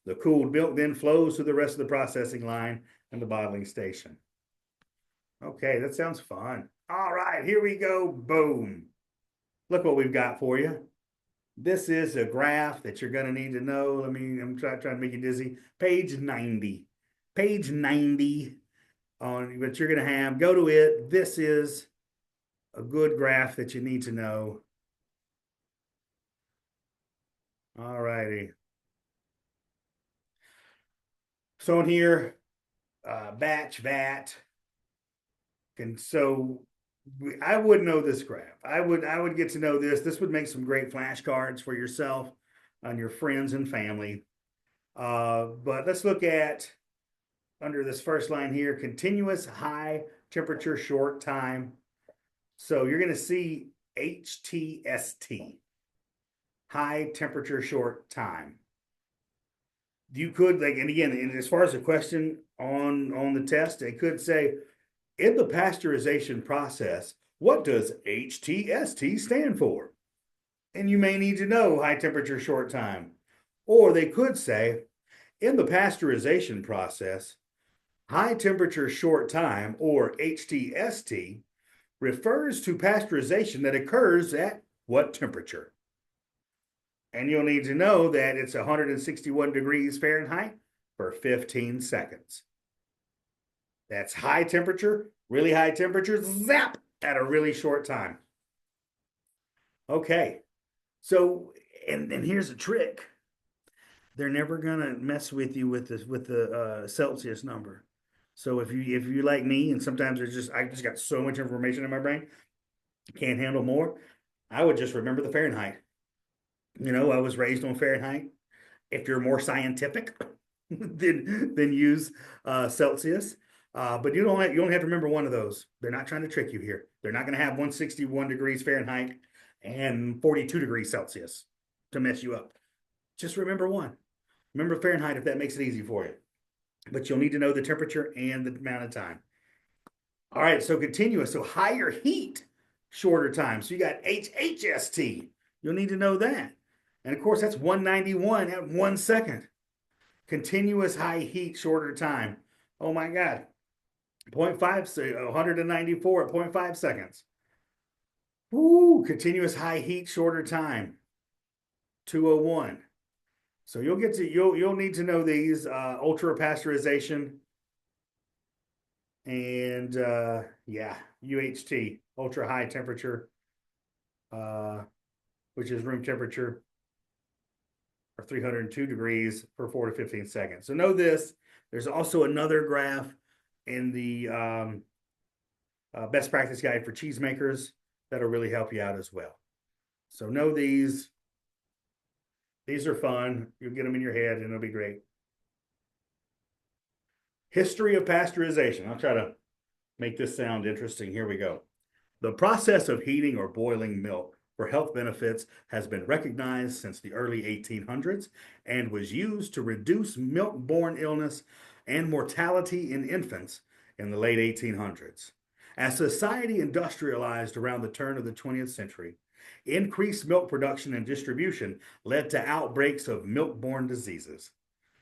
The cooled milk then flows to the rest of the processing line and the bottling station. Okay, that sounds fun. All right, here we go. Boom. Look what we've got for you. This is a graph that you're going to need to know. I'm trying to make you dizzy. Page 90. Page 90 on what you're going to have. Go to it. This is a good graph that you need to know. All righty. So in here, batch, vat. And so I would know this graph. I would get to know this. This would make some great flashcards for yourself and your friends and family. But let's look at under this first line here, continuous high temperature short time. So you're going to see HTST, high temperature short time. You could and again, as far as the question on the test, it could say, in the pasteurization process, what does HTST stand for? And you may need to know high temperature short time. Or they could say, in the pasteurization process, high temperature short time, or HTST, refers to pasteurization that occurs at what temperature? And you'll need to know that it's 161 degrees Fahrenheit for 15 seconds. That's high temperature, really high temperature, zap, at a really short time. Okay, so, and here's a trick. They're never gonna mess with you with the Celsius number. So if you like me, and sometimes I just got so much information in my brain, can't handle more, I would just remember the Fahrenheit. I was raised on Fahrenheit. If you're more scientific, than use Celsius. But you only have to remember one of those. They're not trying to trick you here. They're not going to have 161 degrees Fahrenheit and 42 degrees Celsius to mess you up. Just remember one. Remember Fahrenheit if that makes it easy for you. But you'll need to know the temperature and the amount of time. All right, so continuous. So higher heat, shorter time. So you got HHST. You'll need to know that. And of course, that's 191 at 1 second. Continuous high heat, shorter time. Oh my God. 0.5, so 194 at 0.5 seconds. Woo, continuous high heat, shorter time. 201. So you'll need to know these ultra pasteurization and yeah, UHT, ultra high temperature, which is room temperature, or 302 degrees for 4 to 15 seconds. So know this. There's also another graph in the best practice guide for cheesemakers that'll really help you out as well. So know these. These are fun. You'll get them in your head and it'll be great. History of pasteurization. I'll try to make this sound interesting. Here we go. The process of heating or boiling milk for health benefits has been recognized since the early 1800s and was used to reduce milk-borne illness and mortality in infants in the late 1800s. As society industrialized around the turn of the 20th century, increased milk production and distribution led to outbreaks of milk-borne diseases.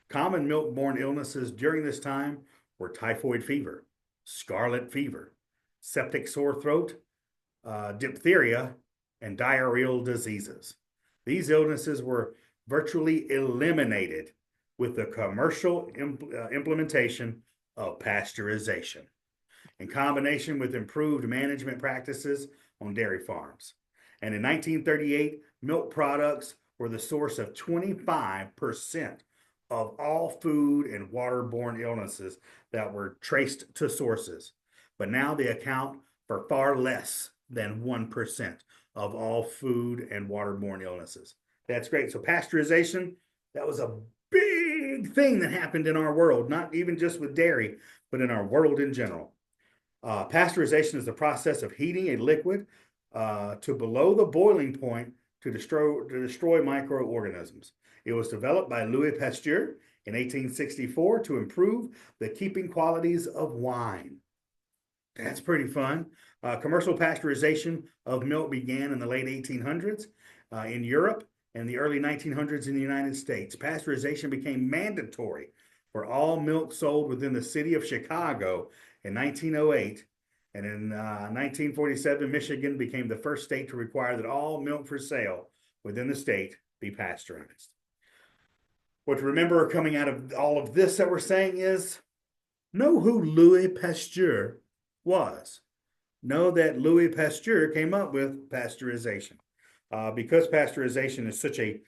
Common milk-borne illnesses during this time were typhoid fever, scarlet fever, septic sore throat, diphtheria, and diarrheal diseases. These illnesses were virtually eliminated with the commercial implementation of pasteurization, in combination with improved management practices on dairy farms. And in 1938, milk products were the source of 25% of all food and waterborne illnesses that were traced to sources. But now they account for far less than 1% of all food and waterborne illnesses. That's great. So pasteurization, that was a big thing that happened in our world, not even just with dairy, but in our world in general. Pasteurization is the process of heating a liquid to below the boiling point to destroy microorganisms. It was developed by Louis Pasteur in 1864 to improve the keeping qualities of wine. That's pretty fun. Commercial pasteurization of milk began in the late 1800s in Europe and the early 1900s in the United States. Pasteurization became mandatory for all milk sold within the city of Chicago in 1908. And in 1947, Michigan became the first state to require that all milk for sale within the state be pasteurized. What to remember coming out of all of this that we're saying is, know who Louis Pasteur was. Know that Louis Pasteur came up with pasteurization. Because pasteurization is such a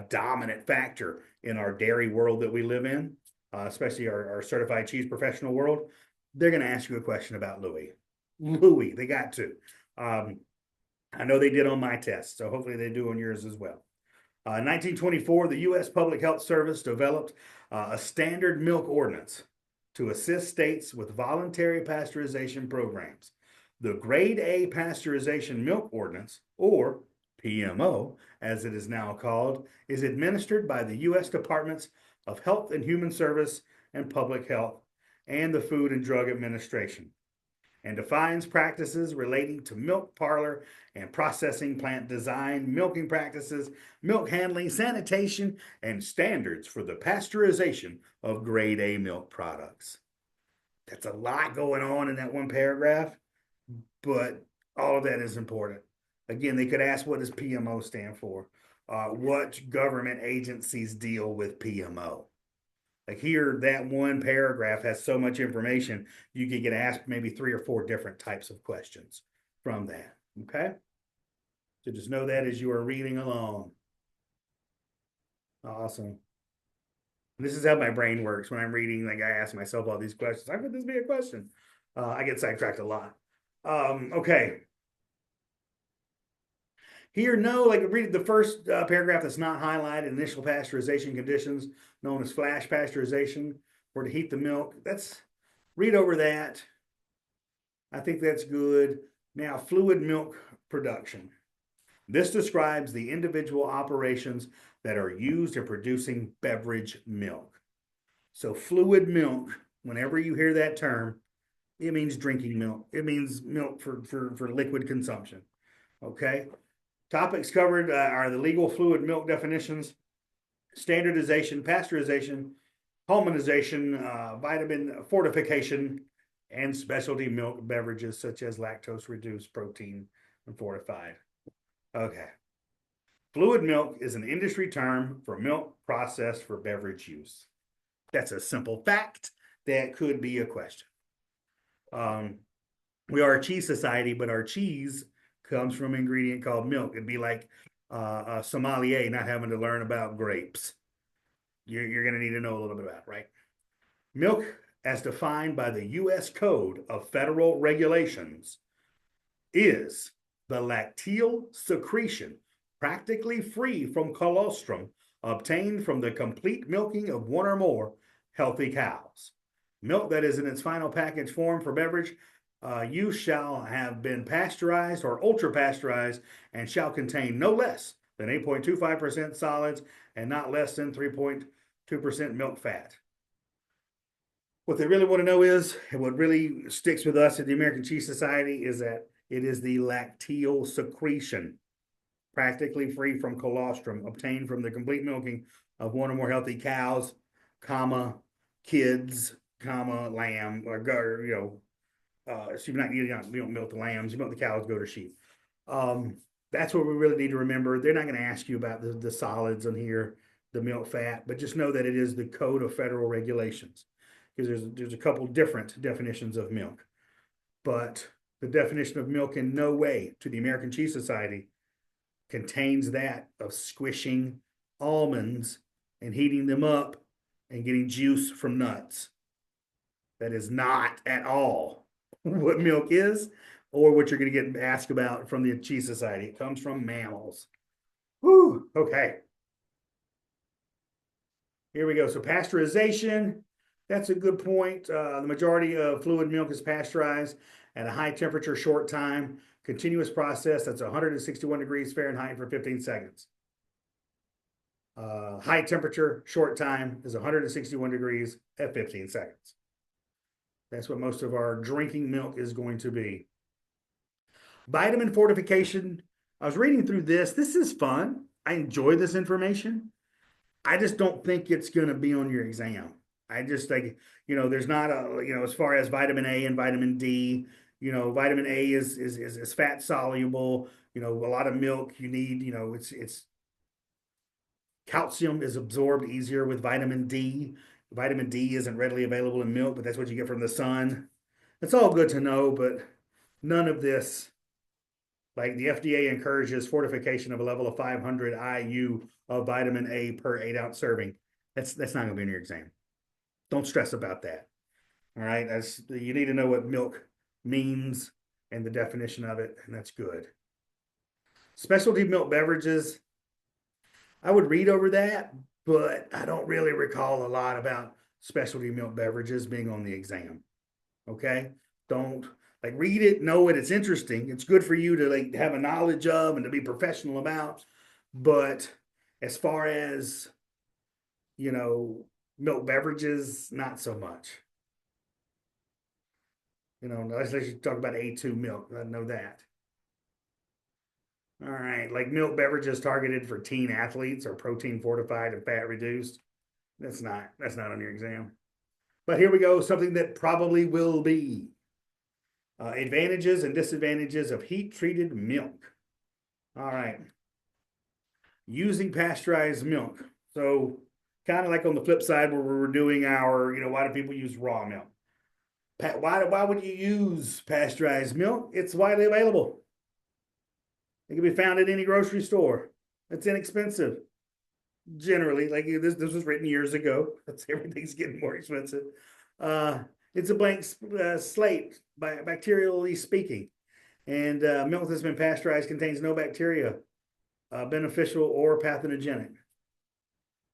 dominant factor in our dairy world that we live in, especially our certified cheese professional world, they're going to ask you a question about Louis. Louis, they got to. I know they did on my test, so hopefully they do on yours as well. In 1924, the U.S. Public Health Service developed a standard milk ordinance to assist states with voluntary pasteurization programs. The Grade A Pasteurization Milk Ordinance, or PMO, as it is now called, is administered by the U.S. Departments of Health and Human Service and Public Health and the Food and Drug Administration, and defines practices relating to milk parlor and processing plant design, milking practices, milk handling, sanitation, and standards for the pasteurization of Grade A milk products. That's a lot going on in that one paragraph, but all of that is important. Again, they could ask, what does PMO stand for? What government agencies deal with PMO? Like here, that one paragraph has so much information, you could get asked maybe 3 or 4 different types of questions from that, okay? So just know that as you are reading along. Awesome. And this is how my brain works when I'm reading. Like I ask myself all these questions. How could this be a question? I get sidetracked a lot. Okay. Here, no, like read the first paragraph that's not highlighted, initial pasteurization conditions known as flash pasteurization, or to heat the milk. Read over that. I think that's good. Now, fluid milk production. This describes the individual operations that are used in producing beverage milk. So, fluid milk, whenever you hear that term, it means drinking milk. It means milk for liquid consumption. Okay. Topics covered are the legal fluid milk definitions, standardization, pasteurization, homogenization, vitamin fortification, and specialty milk beverages such as lactose reduced protein and fortified. Okay. Fluid milk is an industry term for milk processed for beverage use. That's a simple fact that could be a question. We are a cheese society, but our cheese comes from an ingredient called milk. It'd be like a sommelier not having to learn about grapes. You're going to need to know a little bit about it, right? Milk, as defined by the U.S. Code of Federal Regulations, is the lacteal secretion, practically free from colostrum, obtained from the complete milking of one or more healthy cows. Milk that is in its final package form for beverage use shall have been pasteurized or ultra pasteurized and shall contain no less than 8.25% solids and not less than 3.2% milk fat. What they really want to know is, and what really sticks with us at the American Cheese Society, is that it is the lacteal secretion, practically free from colostrum, obtained from the complete milking of one or more healthy cows, comma, kids, comma, lamb, or so you don't milk the lambs, you milk the cows, goat, or sheep. That's what we really need to remember. They're not going to ask you about the solids on here, the milk fat, but just know that it is the Code of Federal Regulations, because there's a couple different definitions of milk. But the definition of milk in no way to the American Cheese Society contains that of squishing almonds and heating them up and getting juice from nuts. That is not at all what milk is or what you're going to get asked about from the Cheese Society. It comes from mammals. Whew, okay. Here we go. So pasteurization, that's a good point. The majority of fluid milk is pasteurized at a high temperature, short time, continuous process. That's 161 degrees Fahrenheit for 15 seconds. High temperature, short time is 161 degrees at 15 seconds. That's what most of our drinking milk is going to be. Vitamin fortification. I was reading through this. This is fun. I enjoy this information. I just don't think it's going to be on your exam. I just like, there's not as far as vitamin A and vitamin D, vitamin A is fat soluble. A lot of milk you need, it's calcium is absorbed easier with vitamin D. Vitamin D isn't readily available in milk, but that's what you get from the sun. It's all good to know, but none of this, like the FDA encourages fortification of a level of 500 IU of vitamin A per 8-ounce serving. That's not going to be in your exam. Don't stress about that. All right. You need to know what milk means and the definition of it, and that's good. Specialty milk beverages. I would read over that, but I don't really recall a lot about specialty milk beverages being on the exam. Okay. Don't read it, know it. It's interesting. It's good for you to have a knowledge of and to be professional about. But as far as, milk beverages, not so much. Let's talk about A2 milk. I know that. All right, like milk beverages targeted for teen athletes or protein fortified and fat reduced. That's not on your exam. But here we go, something that probably will be. Advantages and disadvantages of heat treated milk. All right. Using pasteurized milk. So kind of like on the flip side where we're doing our, why do people use raw milk? Why would you use pasteurized milk? It's widely available. It can be found at any grocery store. It's inexpensive. Generally, this was written years ago. Everything's getting more expensive. It's a blank slate, bacterially speaking. And milk that's been pasteurized contains no bacteria beneficial or pathogenous.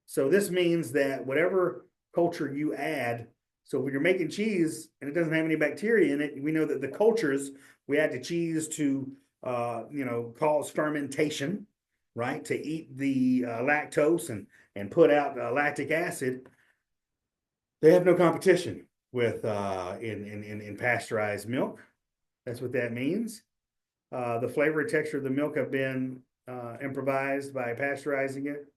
So this means that whatever culture you add, so when you're making cheese and it doesn't have any bacteria in it, we know that the cultures we add to cheese to, cause fermentation, right? To eat the lactose and put out lactic acid. They have no competition with in pasteurized milk. That's what that means. The flavor and texture of the milk have been improvised by pasteurizing it.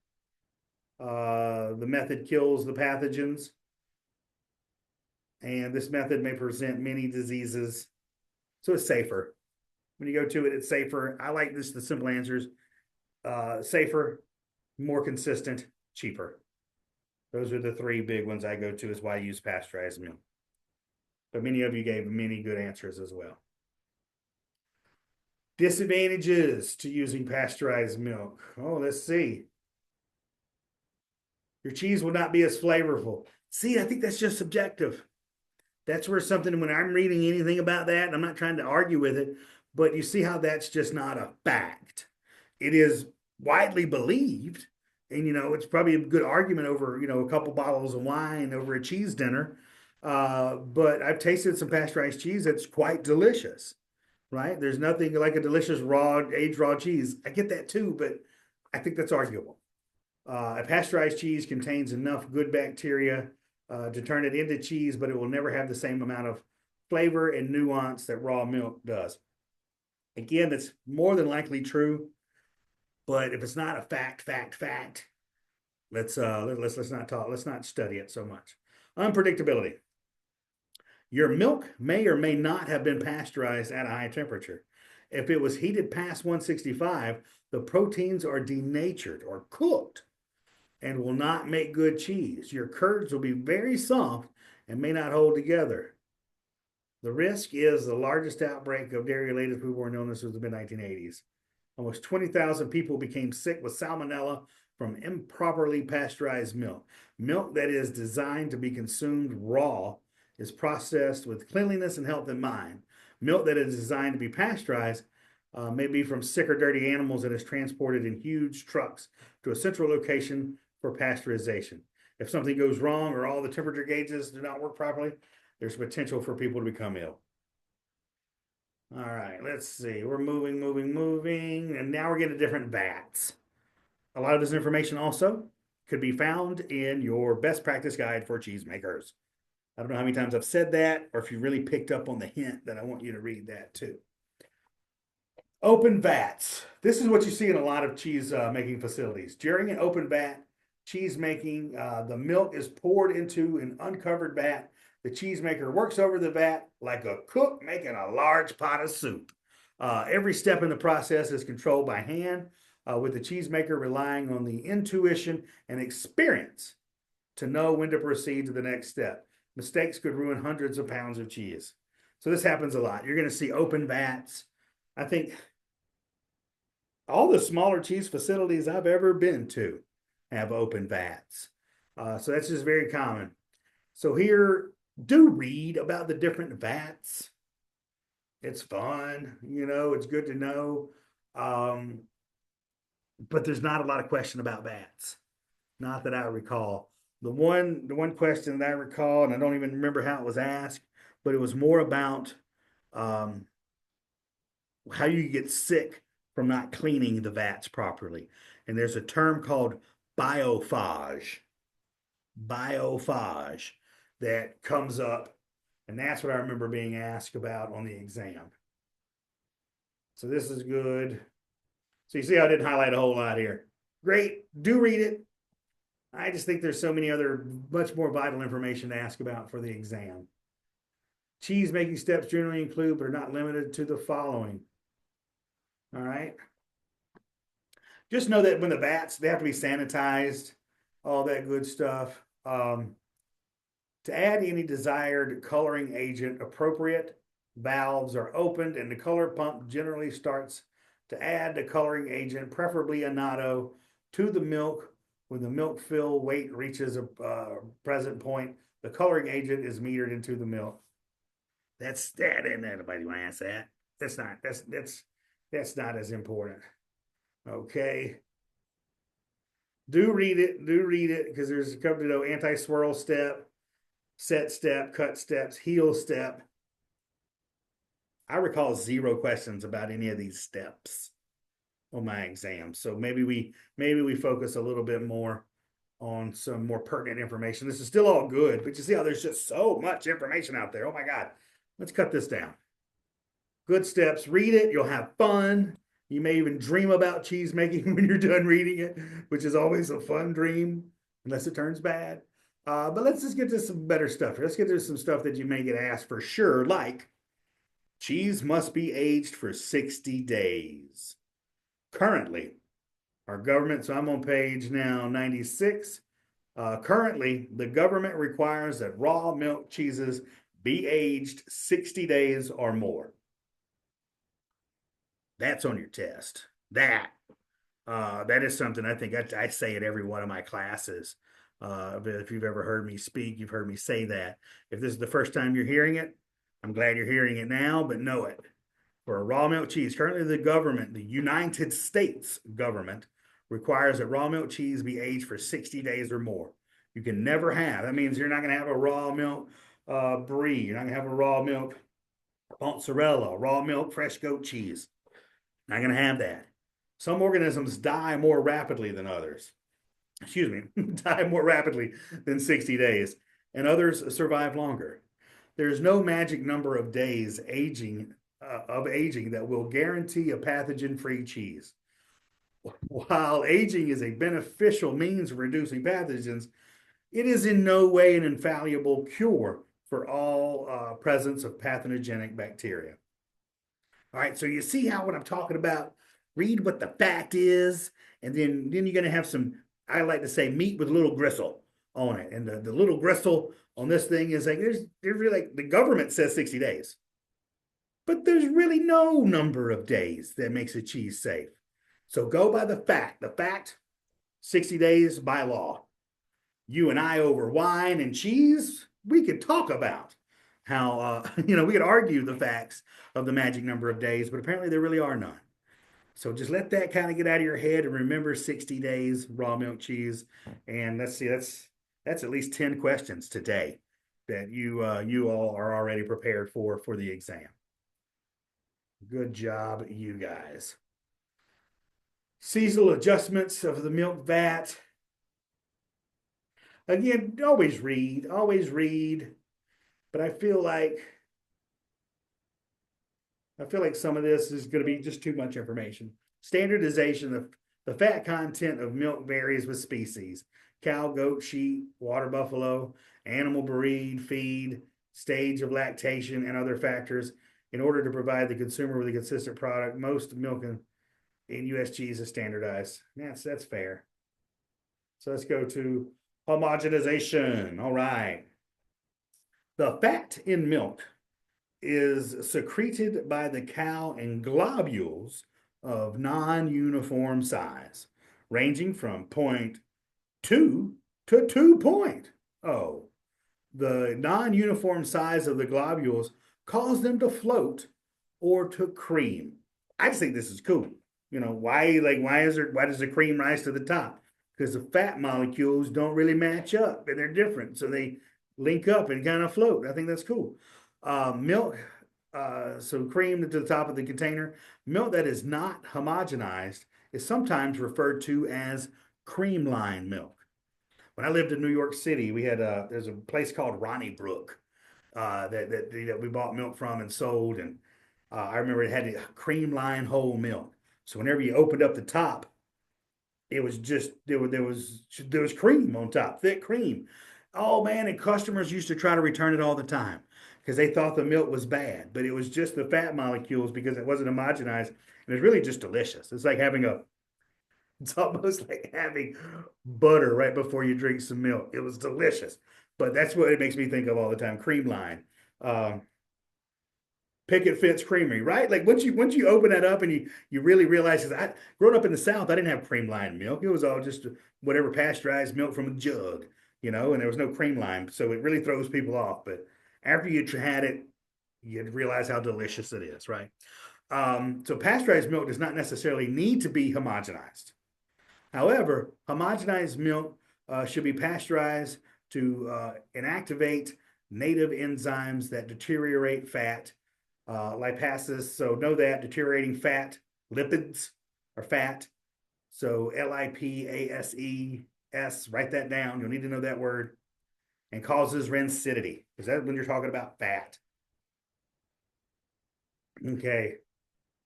The method kills the pathogens, and this method may present many diseases, so it's safer. When you go to it, it's safer. I like this, the simple answers. Safer, more consistent, cheaper. Those are the three big ones I go to, is why I use pasteurized milk. But many of you gave many good answers as well. Disadvantages to using pasteurized milk. Oh, let's see. Your cheese will not be as flavorful. See, I think that's just subjective. That's where something, when I'm reading anything about that, and I'm not trying to argue with it, but you see how that's just not a fact. It is widely believed, and it's probably a good argument over a couple bottles of wine over a cheese dinner. But I've tasted some pasteurized cheese that's quite delicious, right? There's nothing like a delicious aged raw cheese. I get that too, but I think that's arguable. A pasteurized cheese contains enough good bacteria to turn it into cheese, but it will never have the same amount of flavor and nuance that raw milk does. Again, that's more than likely true, but if it's not a fact, let's not talk. Let's not study it so much. Unpredictability. Your milk may or may not have been pasteurized at a high temperature. If it was heated past 165, the proteins are denatured or cooked and will not make good cheese. Your curds will be very soft and may not hold together. The risk is the largest outbreak of dairy-related foodborne illness was in the mid-1980s. Almost 20,000 people became sick with salmonella from improperly pasteurized milk. Milk that is designed to be consumed raw is processed with cleanliness and health in mind. Milk that is designed to be pasteurized may be from sick or dirty animals that is transported in huge trucks to a central location for pasteurization. If something goes wrong or all the temperature gauges do not work properly, there's potential for people to become ill. All right, let's see. We're moving, and now we're getting to different vats. A lot of this information also could be found in your best practice guide for cheesemakers. I don't know how many times I've said that, or if you really picked up on the hint that I want you to read that too. Open vats. This is what you see in a lot of cheese making facilities. During an open vat cheese making, the milk is poured into an uncovered vat. The cheesemaker works over the vat like a cook making a large pot of soup. Every step in the process is controlled by hand, with the cheesemaker relying on the intuition and experience to know when to proceed to the next step. Mistakes could ruin hundreds of pounds of cheese. So this happens a lot. You're going to see open vats. I think all the smaller cheese facilities I've ever been to have open vats. So that's just very common. So here, do read about the different vats. It's fun, it's good to know. But there's not a lot of question about vats. Not that I recall. The one question that I recall, and I don't even remember how it was asked, but it was more about how you get sick from not cleaning the vats properly. And there's a term called biophage. Biophage that comes up, and that's what I remember being asked about on the exam. So this is good. So you see, I didn't highlight a whole lot here. Great, do read it. I just think there's so many other much more vital information to ask about for the exam. Cheese making steps generally include, but are not limited to, the following. All right. Just know that when the vats, they have to be sanitized, all that good stuff. To add any desired coloring agent, appropriate valves are opened and the color pump generally starts to add the coloring agent, preferably annatto, to the milk. When the milk fill weight reaches a present point, the coloring agent is metered into the milk. That's that, and nobody want to ask that. That's not as important. Okay. Do read it. Do read it because there's a couple of anti-swirl step, set step, cut steps, heel step. I recall 0 questions about any of these steps on my exam. So maybe we focus a little bit more on some more pertinent information. This is still all good, but you see how there's just so much information out there. Oh my God. Let's cut this down. Good steps. Read it. You'll have fun. You may even dream about cheese making when you're done reading it, which is always a fun dream, unless it turns bad. But let's just get to some better stuff. Let's get to some stuff that you may get asked for sure, like cheese must be aged for 60 days. Currently, our government, so I'm on page now 96. Currently, the government requires that raw milk cheeses be aged 60 days or more. That's on your test. That is something I think I say at every one of my classes. But if you've ever heard me speak, you've heard me say that. If this is the first time you're hearing it, I'm glad you're hearing it now, but know it. For a raw milk cheese, currently the government, the United States government, requires that raw milk cheese be aged for 60 days or more. You can never have. That means you're not going to have a raw milk brie. You're not going to have a raw milk mozzarella, raw milk fresh goat cheese. Not going to have that. Some organisms die more rapidly than others. Excuse me, die more rapidly than 60 days, and others survive longer. There's no magic number of days aging that will guarantee a pathogen-free cheese. While aging is a beneficial means of reducing pathogens, it is in no way an infallible cure for all presence of pathogenic bacteria. All right, so you see how what I'm talking about? Read what the fact is, and then you're going to have some, I like to say, meat with little gristle on it. And the little gristle on this thing is like, there's really, like, the government says 60 days, but there's really no number of days that makes a cheese safe. So go by the fact. The fact, 60 days by law. You and I over wine and cheese, we could talk about how, we could argue the facts of the magic number of days, but apparently there really are none. So just let that kind of get out of your head and remember 60 days raw milk cheese. And let's see, that's at least 10 questions today that you all are already prepared for the exam. Good job, you guys. Seasonal adjustments of the milk vat. Again, always read, but I feel like some of this is going to be just too much information. Standardization of the fat content of milk varies with species. Cow, goat, sheep, water buffalo, animal breed, feed, stage of lactation, and other factors in order to provide the consumer with a consistent product. Most milk in U.S. cheese is standardized. That's fair. So let's go to homogenization. All right. The fat in milk is secreted by the cow in globules of non-uniform size, ranging from 0.2 to 2.0. The non-uniform size of the globules cause them to float or to cream. I just think this is cool. Why does the cream rise to the top? Because the fat molecules don't really match up and they're different. So they link up and kind of float. I think that's cool. Milk, so cream to the top of the container. Milk that is not homogenized is sometimes referred to as creamline milk. When I lived in New York City, there's a place called Ronnie Brook that we bought milk from and sold, and I remember it had a creamline whole milk. So whenever you opened up the top, it was just there was cream on top, thick cream. Oh man, and customers used to try to return it all the time because they thought the milk was bad, but it was just the fat molecules because it wasn't homogenized, and it's really just delicious. It's almost like having butter right before you drink some milk. It was delicious, but that's what it makes me think of all the time. Creamline. Picket Fence Creamery, right? Like once you open that up and you really realize, because growing up in the South, I didn't have cream line milk. It was all just whatever pasteurized milk from a jug, and there was no cream line, so it really throws people off. But after you had it, you'd realize how delicious it is, right? So pasteurized milk does not necessarily need to be homogenized. However, homogenized milk should be pasteurized to inactivate native enzymes that deteriorate fat, lipases. So know that deteriorating fat, lipids are fat. So LIPASES, write that down. You'll need to know that word. And causes rancidity. Is that when you're talking about fat? Okay.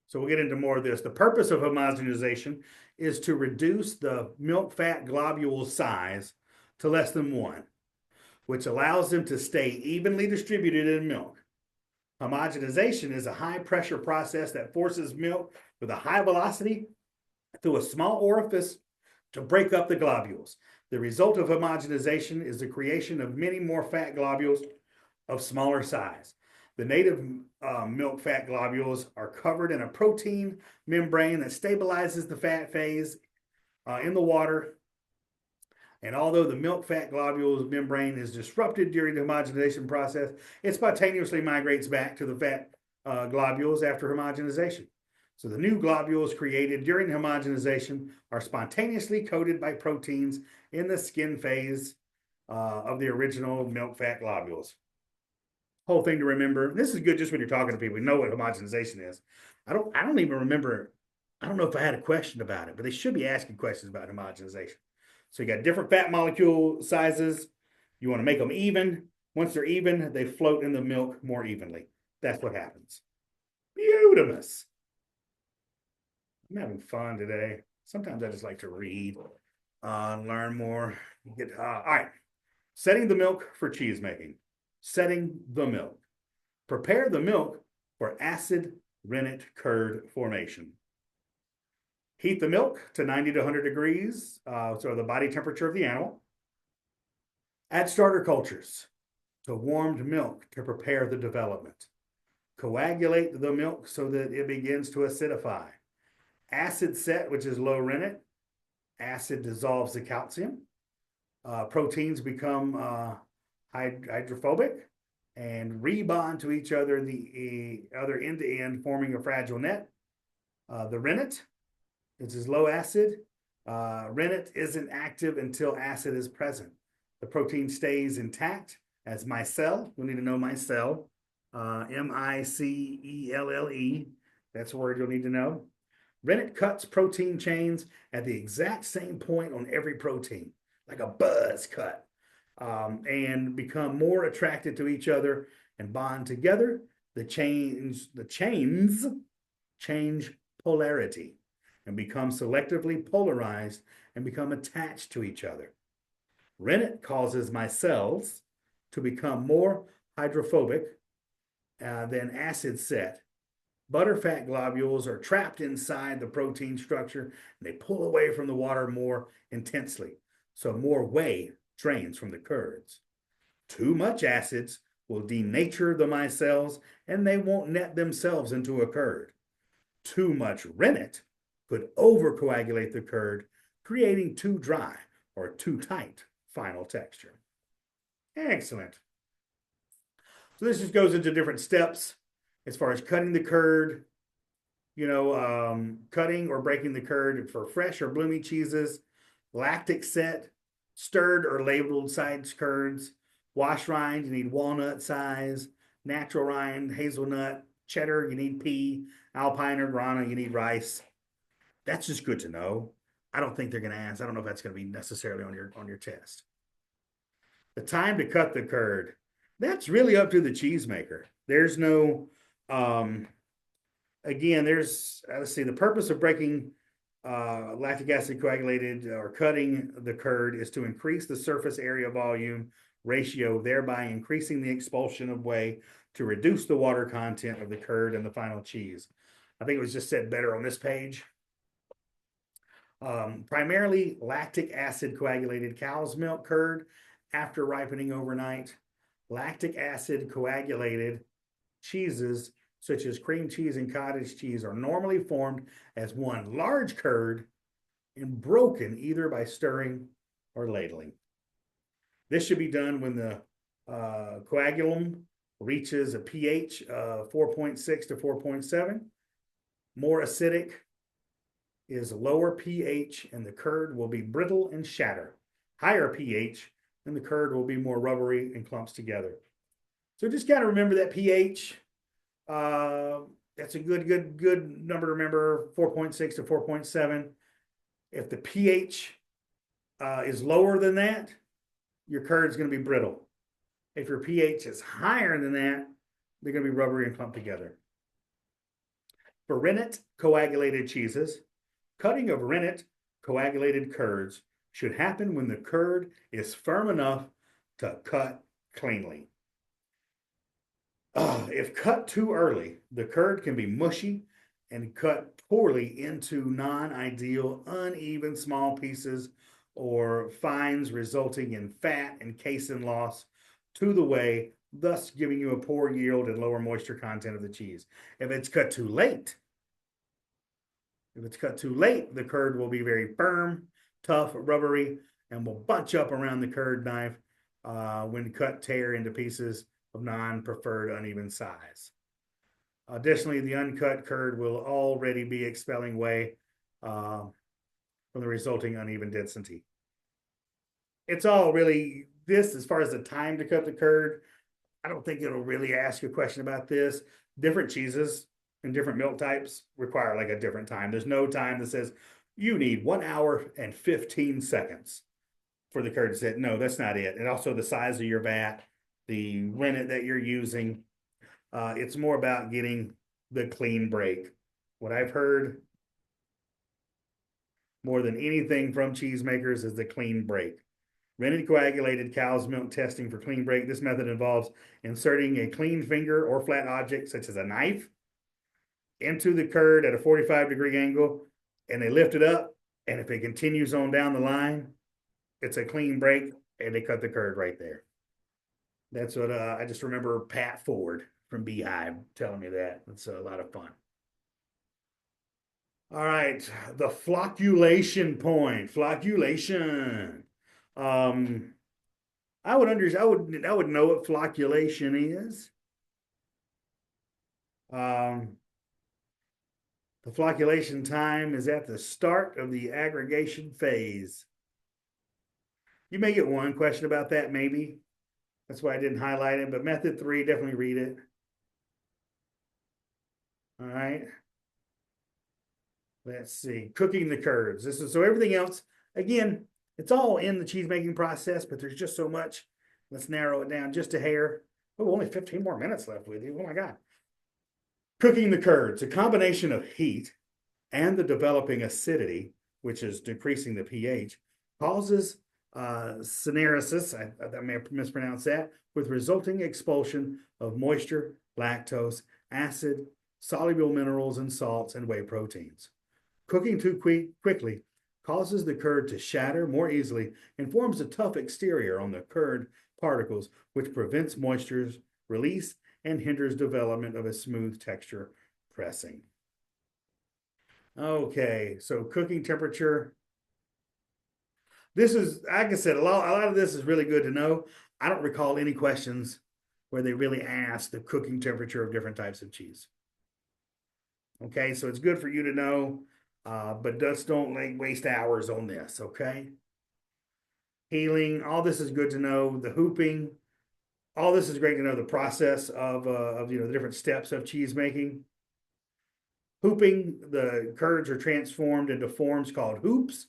So we'll get into more of this. The purpose of homogenization is to reduce the milk fat globule size to less than 1, which allows them to stay evenly distributed in milk. Homogenization is a high pressure process that forces milk with a high velocity through a small orifice to break up the globules. The result of homogenization is the creation of many more fat globules of smaller size. The native milk fat globules are covered in a protein membrane that stabilizes the fat phase in the water. And although the milk fat globules membrane is disrupted during the homogenization process, it spontaneously migrates back to the fat globules after homogenization. So the new globules created during homogenization are spontaneously coated by proteins in the skin phase of the original milk fat globules. Whole thing to remember. This is good just when you're talking to people. You know what homogenization is. I don't even remember. I don't know if I had a question about it, but they should be asking questions about homogenization. So you got different fat molecule sizes. You want to make them even. Once they're even, they float in the milk more evenly. That's what happens. Beautimous. I'm having fun today. Sometimes I just like to read, learn more. All right. Setting the milk for cheese making. Setting the milk. Prepare the milk for acid rennet curd formation. Heat the milk to 90 to 100 degrees, so the body temperature of the animal. Add starter cultures to warmed milk to prepare the development. Coagulate the milk so that it begins to acidify. Acid set, which is low rennet. Acid dissolves the calcium. Proteins become hydrophobic and rebond to each other, the other end to end, forming a fragile net. The rennet, this is low acid. Rennet isn't active until acid is present. The protein stays intact as micelle. We need to know micelle. MICELLE. That's a word you'll need to know. Rennet cuts protein chains at the exact same point on every protein, like a buzz cut, and become more attracted to each other and bond together. The chains change polarity and become selectively polarized and become attached to each other. Rennet causes micelles to become more hydrophobic than acid set. Butterfat globules are trapped inside the protein structure and they pull away from the water more intensely. So more whey drains from the curds. Too much acids will denature the micelles and they won't net themselves into a curd. Too much rennet could overcoagulate the curd, creating too dry or too tight final texture. Excellent. So this just goes into different steps as far as cutting the curd, cutting or breaking the curd for fresh or bloomy cheeses, lactic set, stirred or labeled sides curds, wash rind, you need walnut size, natural rind, hazelnut, cheddar, you need pea, alpine or grana, you need rice. That's just good to know. I don't think they're going to ask. I don't know if that's going to be necessarily on your test. The time to cut the curd, that's really up to the cheesemaker. There's no, again, let's see, the purpose of breaking lactic acid coagulated or cutting the curd is to increase the surface area volume ratio, thereby increasing the expulsion of whey to reduce the water content of the curd and the final cheese. I think it was just said better on this page. Primarily lactic acid coagulated cow's milk curd after ripening overnight. Lactic acid coagulated cheeses such as cream cheese and cottage cheese are normally formed as one large curd and broken either by stirring or ladling. This should be done when the coagulum reaches a pH of 4.6 to 4.7 More acidic is lower pH, and the curd will be brittle and shatter. Higher pH, and the curd will be more rubbery and clumps together. So just kind of remember that pH. That's a good number to remember, 4.6 to 4.7. If the pH is lower than that, your curd is going to be brittle. If your pH is higher than that, they're going to be rubbery and clumped together. For rennet coagulated cheeses, cutting of rennet coagulated curds should happen when the curd is firm enough to cut cleanly. If cut too early, the curd can be mushy and cut poorly into non-ideal, uneven small pieces or fines, resulting in fat and casein loss to the whey, thus giving you a poor yield and lower moisture content of the cheese. If it's cut too late, the curd will be very firm, tough, rubbery, and will bunch up around the curd knife when cut, tear into pieces of non-preferred uneven size. Additionally, the uncut curd will already be expelling whey from the resulting uneven density. It's all really this as far as the time to cut the curd. I don't think it'll really ask you a question about this. Different cheeses and different milk types require like a different time. There's no time that says you need 1 hour and 15 seconds for the curd to sit. No, that's not it. And also the size of your vat, the rennet that you're using. It's more about getting the clean break. What I've heard more than anything from cheesemakers is the clean break. Rennet coagulated cow's milk testing for clean break. This method involves inserting a clean finger or flat object, such as a knife, into the curd at a 45-degree angle, and they lift it up. And if it continues on down the line, it's a clean break, and they cut the curd right there. That's what I just remember Pat Ford from Beehive telling me that. It's a lot of fun. All right, the flocculation point. Flocculation. I would know what flocculation is. The flocculation time is at the start of the aggregation phase. You may get one question about that, maybe. That's why I didn't highlight it, but method 3, definitely read it. All right. Let's see. Cooking the curds. This is so everything else, again, it's all in the cheese making process, but there's just so much. Let's narrow it down just a hair. Oh, only 15 more minutes left with you. Oh my God. Cooking the curds, a combination of heat and the developing acidity, which is decreasing the pH, causes syneresis, I may have mispronounced that, with resulting expulsion of moisture, lactose, acid, soluble minerals and salts, and whey proteins. Cooking too quickly causes the curd to shatter more easily and forms a tough exterior on the curd particles, which prevents moisture's release and hinders development of a smooth texture pressing. Okay, so cooking temperature. This is, like I said, a lot of this is really good to know. I don't recall any questions where they really ask the cooking temperature of different types of cheese. Okay, so it's good for you to know, but just don't waste hours on this, okay? Healing, all this is good to know. The hooping, all this is great to know. The process of the different steps of cheese making. Hooping, the curds are transformed into forms called hoops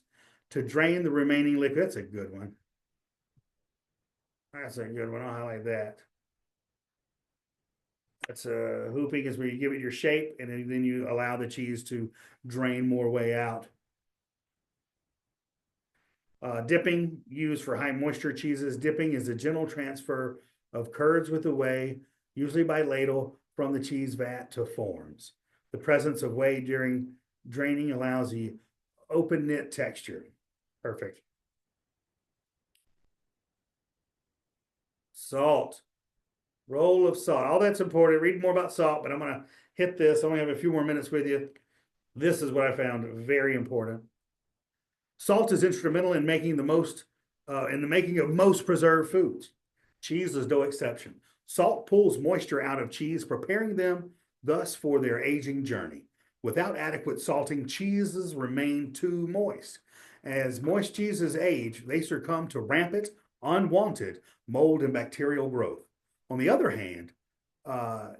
to drain the remaining liquid. That's a good one. That's a good one. I'll highlight that. That's hooping is where you give it your shape and then you allow the cheese to drain more whey out. Dipping, used for high moisture cheeses. Dipping is a gentle transfer of curds with the whey, usually by ladle, from the cheese vat to forms. The presence of whey during draining allows the open knit texture. Perfect. Salt. Roll of salt. All that's important. Read more about salt, but I'm going to hit this. I only have a few more minutes with you. This is what I found very important. Salt is instrumental in making the making of most preserved foods. Cheese is no exception. Salt pulls moisture out of cheese, preparing them thus for their aging journey. Without adequate salting, cheeses remain too moist. As moist cheeses age, they succumb to rampant, unwanted mold and bacterial growth. On the other hand,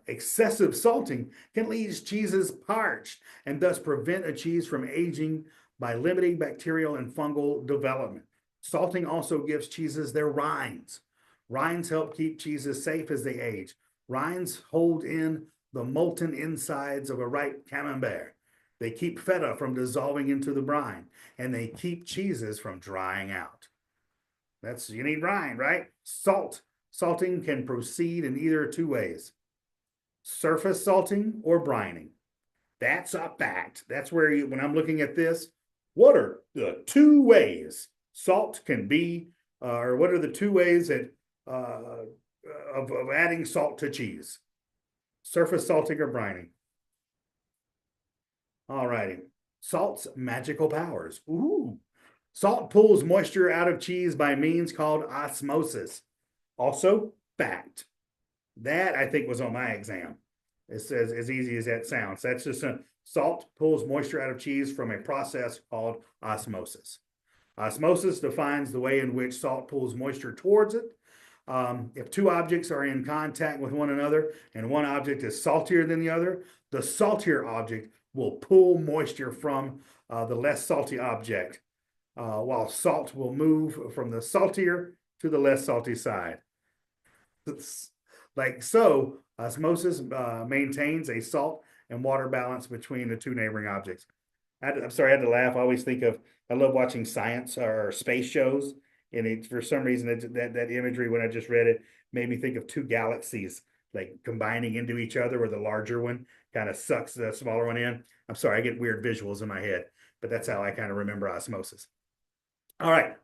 excessive salting can leave cheeses parched and thus prevent a cheese from aging by limiting bacterial and fungal development. Salting also gives cheeses their rinds. Rinds help keep cheeses safe as they age. Rinds hold in the molten insides of a ripe camembert. They keep feta from dissolving into the brine, and they keep cheeses from drying out. You need rind, right? Salting can proceed in either two ways: surface salting or brining. That's a fact. That's where when I'm looking at this, what are the two ways salt can be, or what are the two ways that of adding salt to cheese? Surface salting or brining. All righty. Salt's magical powers. Ooh. Salt pulls moisture out of cheese by means called osmosis. Also, fact. That I think was on my exam. It says as easy as that sounds. That's just salt pulls moisture out of cheese from a process called osmosis. Osmosis defines the way in which salt pulls moisture towards it. If two objects are in contact with one another and one object is saltier than the other, the saltier object will pull moisture from the less salty object, while salt will move from the saltier to the less salty side. Like so, osmosis maintains a salt and water balance between the two neighboring objects. I'm sorry, I had to laugh. I love watching science or space shows, and for some reason that imagery when I just read it made me think of two galaxies like combining into each other, where the larger one kind of sucks the smaller one in. I'm sorry, I get weird visuals in my head, but that's how I kind of remember osmosis. All right.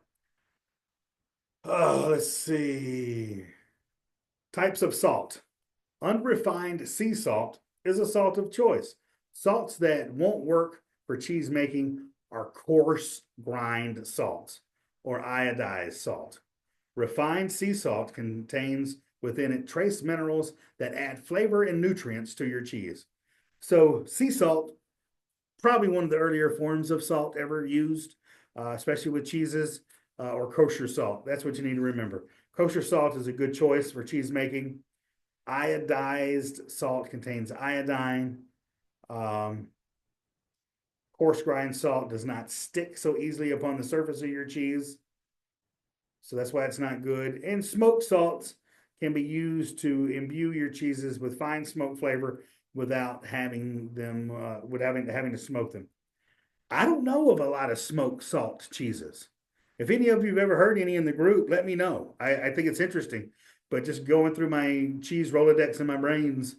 Oh, let's see. Types of salt. Unrefined sea salt is a salt of choice. Salts that won't work for cheese making are coarse grind salts or iodized salt. Refined sea salt contains within it trace minerals that add flavor and nutrients to your cheese. So, sea salt, probably one of the earlier forms of salt ever used, especially with cheeses, or kosher salt. That's what you need to remember. Kosher salt is a good choice for cheese making. Iodized salt contains iodine. Coarse grind salt does not stick so easily upon the surface of your cheese, so that's why it's not good. And smoked salts can be used to imbue your cheeses with fine smoke flavor without having to smoke them. I don't know of a lot of smoked salt cheeses. If any of you have ever heard any in the group, let me know. I think it's interesting. But just going through my cheese Rolodex in my brains,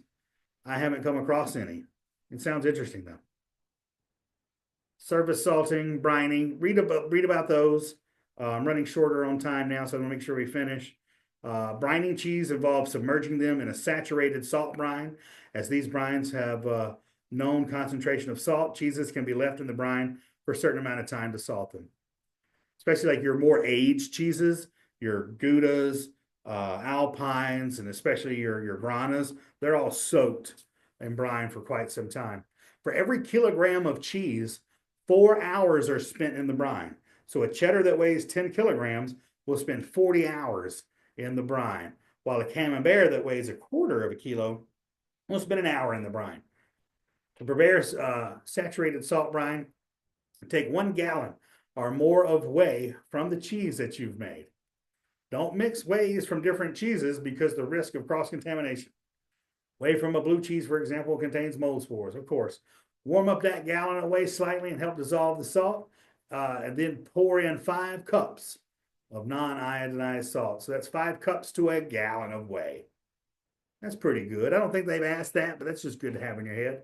I haven't come across any. It sounds interesting though. Surface salting, brining. Read about those. I'm running shorter on time now, so I'm gonna make sure we finish. Brining cheese involves submerging them in a saturated salt brine. As these brines have known concentration of salt, cheeses can be left in the brine for a certain amount of time to salt them. Especially like your more aged cheeses, your Goudas, Alpines, and especially your Granas, they're all soaked in brine for quite some time. For every kilogram of cheese, 4 hours are spent in the brine. So a cheddar that weighs 10 kilograms will spend 40 hours in the brine, while a camembert that weighs a quarter of a kilo will spend an hour in the brine. To prepare saturated salt brine, take 1 gallon or more of whey from the cheese that you've made. Don't mix wheys from different cheeses because the risk of cross-contamination. Whey from a blue cheese, for example, contains mold spores, of course. Warm up that gallon of whey slightly and help dissolve the salt, and then pour in 5 cups of non-iodinized salt. So that's 5 cups to a gallon of whey. That's pretty good. I don't think they've asked that, but that's just good to have in your head.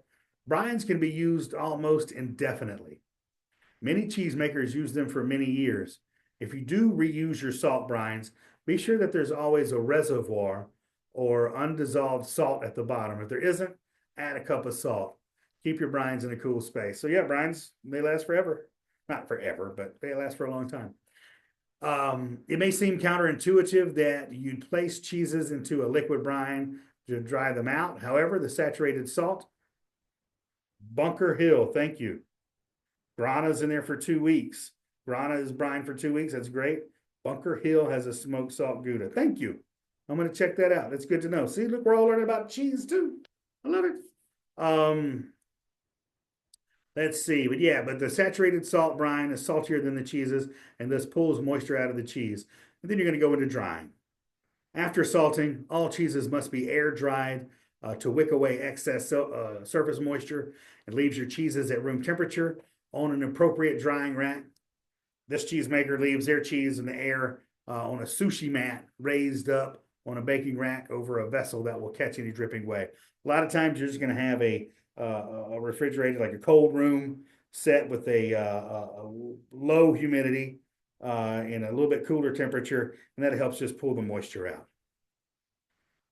Brines can be used almost indefinitely. Many cheesemakers use them for many years. If you do reuse your salt brines, be sure that there's always a reservoir or undissolved salt at the bottom. If there isn't, add a cup of salt. Keep your brines in a cool space. So yeah, brines, they last forever. Not forever, but they last for a long time. It may seem counterintuitive that you'd place cheeses into a liquid brine to dry them out. However, the saturated salt Bunker Hill, thank you. Grana's in there for 2 weeks. Grana is brine for 2 weeks. That's great. Bunker Hill has a smoked salt Gouda. Thank you. I'm going to check that out. That's good to know. See, look, we're all learning about cheese too. I love it. Let's see. But the saturated salt brine is saltier than the cheeses and thus pulls moisture out of the cheese. And then you're going to go into drying. After salting, all cheeses must be air dried to wick away excess surface moisture and leaves your cheeses at room temperature on an appropriate drying rack. This cheesemaker leaves their cheese in the air on a sushi mat raised up on a baking rack over a vessel that will catch any dripping away. A lot of times you're just going to have a refrigerator, like a cold room set with a low humidity and a little bit cooler temperature, and that helps just pull the moisture out.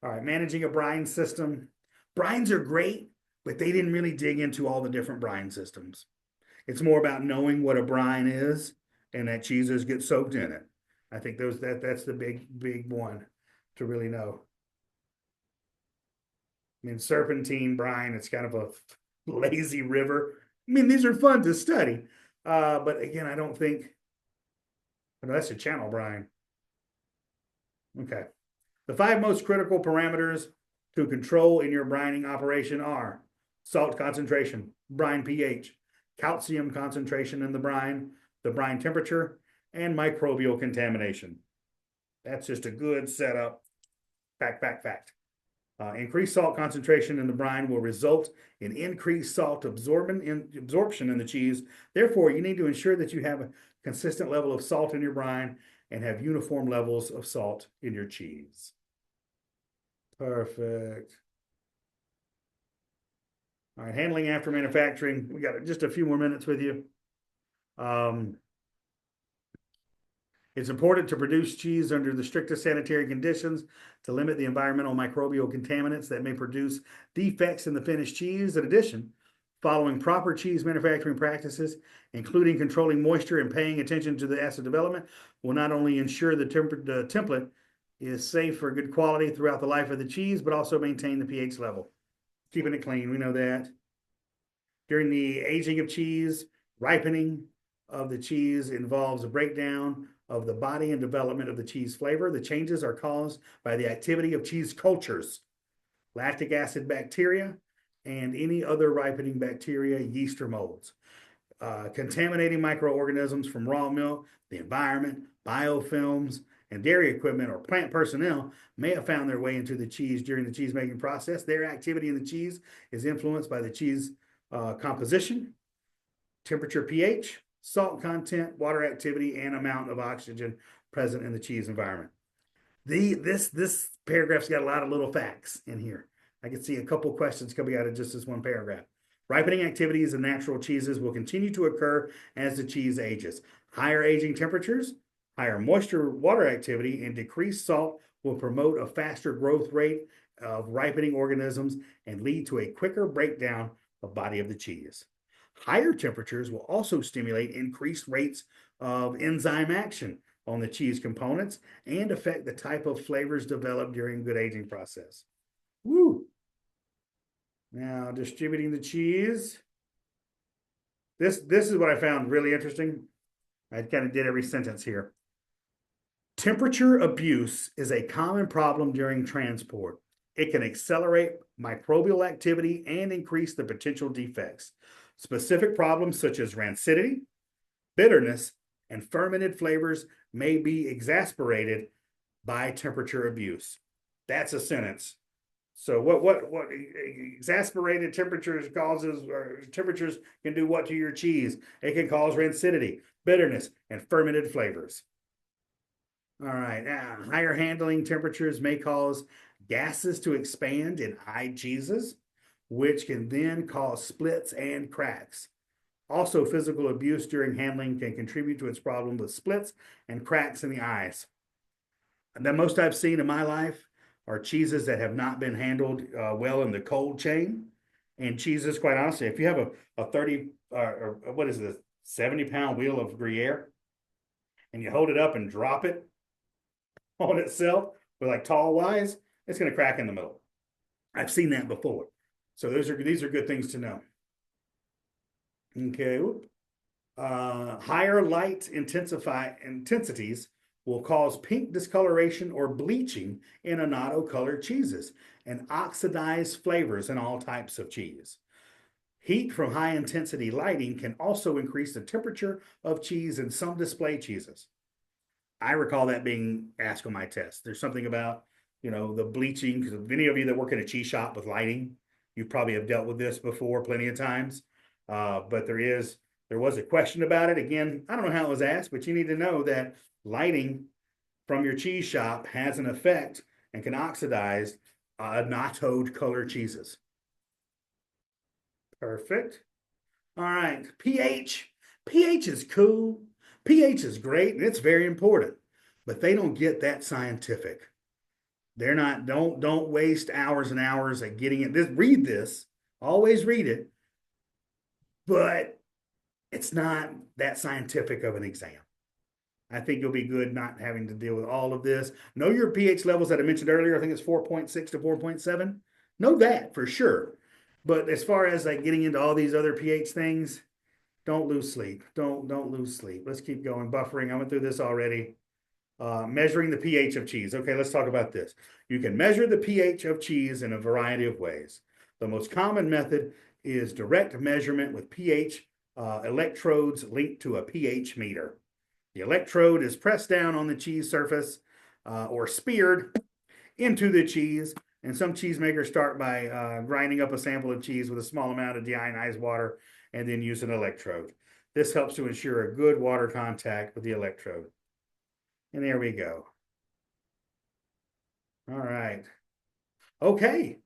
All right, managing a brine system. Brines are great, but they didn't really dig into all the different brine systems. It's more about knowing what a brine is and that cheeses get soaked in it. I think that's the big one to really know. I mean, serpentine brine, it's kind of a lazy river. I mean, these are fun to study. But again, I don't think, oh, no, that's a channel brine. Okay. The 5 most critical parameters to control in your brining operation are salt concentration, brine pH, calcium concentration in the brine temperature, and microbial contamination. That's just a good setup. Fact. Increased salt concentration in the brine will result in increased salt absorption in the cheese. Therefore, you need to ensure that you have a consistent level of salt in your brine and have uniform levels of salt in your cheese. Perfect. All right, handling after manufacturing. We got just a few more minutes with you. It's important to produce cheese under the strictest sanitary conditions to limit the environmental microbial contaminants that may produce defects in the finished cheese. In addition, following proper cheese manufacturing practices, including controlling moisture and paying attention to the acid development, will not only ensure the template is safe for good quality throughout the life of the cheese, but also maintain the pH level. Keeping it clean, we know that. During the aging of cheese, ripening of the cheese involves a breakdown of the body and development of the cheese flavor. The changes are caused by the activity of cheese cultures, lactic acid bacteria, and any other ripening bacteria, yeast, or molds. Contaminating microorganisms from raw milk, the environment, biofilms, and dairy equipment or plant personnel may have found their way into the cheese during the cheese making process. Their activity in the cheese is influenced by the cheese composition, temperature, pH, salt content, water activity, and amount of oxygen present in the cheese environment. This paragraph's got a lot of little facts in here. I can see a couple questions coming out of just this one paragraph. Ripening activities in natural cheeses will continue to occur as the cheese ages. Higher aging temperatures, higher moisture water activity, and decreased salt will promote a faster growth rate of ripening organisms and lead to a quicker breakdown of body of the cheese. Higher temperatures will also stimulate increased rates of enzyme action on the cheese components and affect the type of flavors developed during good aging process. Woo! Now, distributing the cheese. This is what I found really interesting. I kind of did every sentence here. Temperature abuse is a common problem during transport. It can accelerate microbial activity and increase the potential defects. Specific problems such as rancidity, bitterness, and fermented flavors may be exacerbated by temperature abuse. That's a sentence. So what exasperated temperatures causes, or temperatures can do what to your cheese? It can cause rancidity, bitterness, and fermented flavors. All right, higher handling temperatures may cause gases to expand in high cheeses, which can then cause splits and cracks. Also, physical abuse during handling can contribute to its problem with splits and cracks in the eyes. The most I've seen in my life are cheeses that have not been handled well in the cold chain. And cheeses, quite honestly, if you have a 30, or what is this, 70-pound wheel of Gruyere, and you hold it up and drop it on itself with like tall wise, it's going to crack in the middle. I've seen that before. So these are good things to know. Okay. Higher light intensities will cause pink discoloration or bleaching in annatto colored cheeses and oxidized flavors in all types of cheese. Heat from high intensity lighting can also increase the temperature of cheese in some display cheeses. I recall that being asked on my test. There's something about, the bleaching, because many of you that work in a cheese shop with lighting, you probably have dealt with this before plenty of times. But there was a question about it. Again, I don't know how it was asked, but you need to know that lighting from your cheese shop has an effect and can oxidize nattoed color cheeses. Perfect. All right. pH. pH is cool. pH is great and it's very important, but they don't get that scientific. They're not, don't waste hours and hours at getting it. Read this, always read it, but it's not that scientific of an exam. I think you'll be good not having to deal with all of this. Know your pH levels that I mentioned earlier. I think it's 4.6 to 4.7. Know that for sure. But as far as like getting into all these other pH things, don't lose sleep. Don't lose sleep. Let's keep going. Buffering. I went through this already. Measuring the pH of cheese. Okay, let's talk about this. You can measure the pH of cheese in a variety of ways. The most common method is direct measurement with pH electrodes linked to a pH meter. The electrode is pressed down on the cheese surface or speared into the cheese. And some cheesemakers start by grinding up a sample of cheese with a small amount of deionized water and then use an electrode. This helps to ensure a good water contact with the electrode. And there we go. All right. Okay.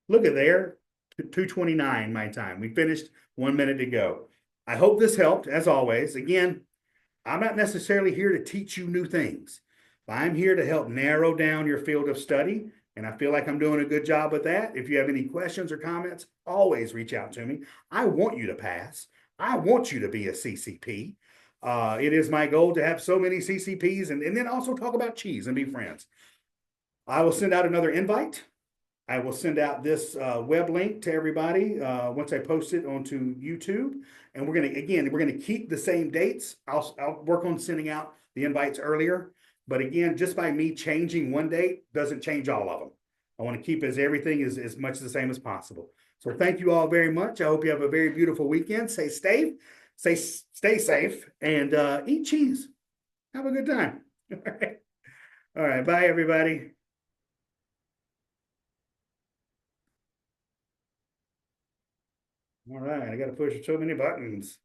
Look at there. 2:29 my time. We finished 1 minute to go. I hope this helped as always. Again, I'm not necessarily here to teach you new things. I'm here to help narrow down your field of study, and I feel like I'm doing a good job with that. If you have any questions or comments, always reach out to me. I want you to pass. I want you to be a CCP. It is my goal to have so many CCPs and then also talk about cheese and be friends. I will send out another invite. I will send out this web link to everybody once I post it onto YouTube. And we're gonna keep the same dates. I'll work on sending out the invites earlier. But again, just by me changing one date doesn't change all of them. I want to keep everything as much the same as possible. So thank you all very much. I hope you have a very beautiful weekend. Stay safe, and eat cheese. Have a good time. All right. All right. Bye, everybody. All right. I got to push so many buttons.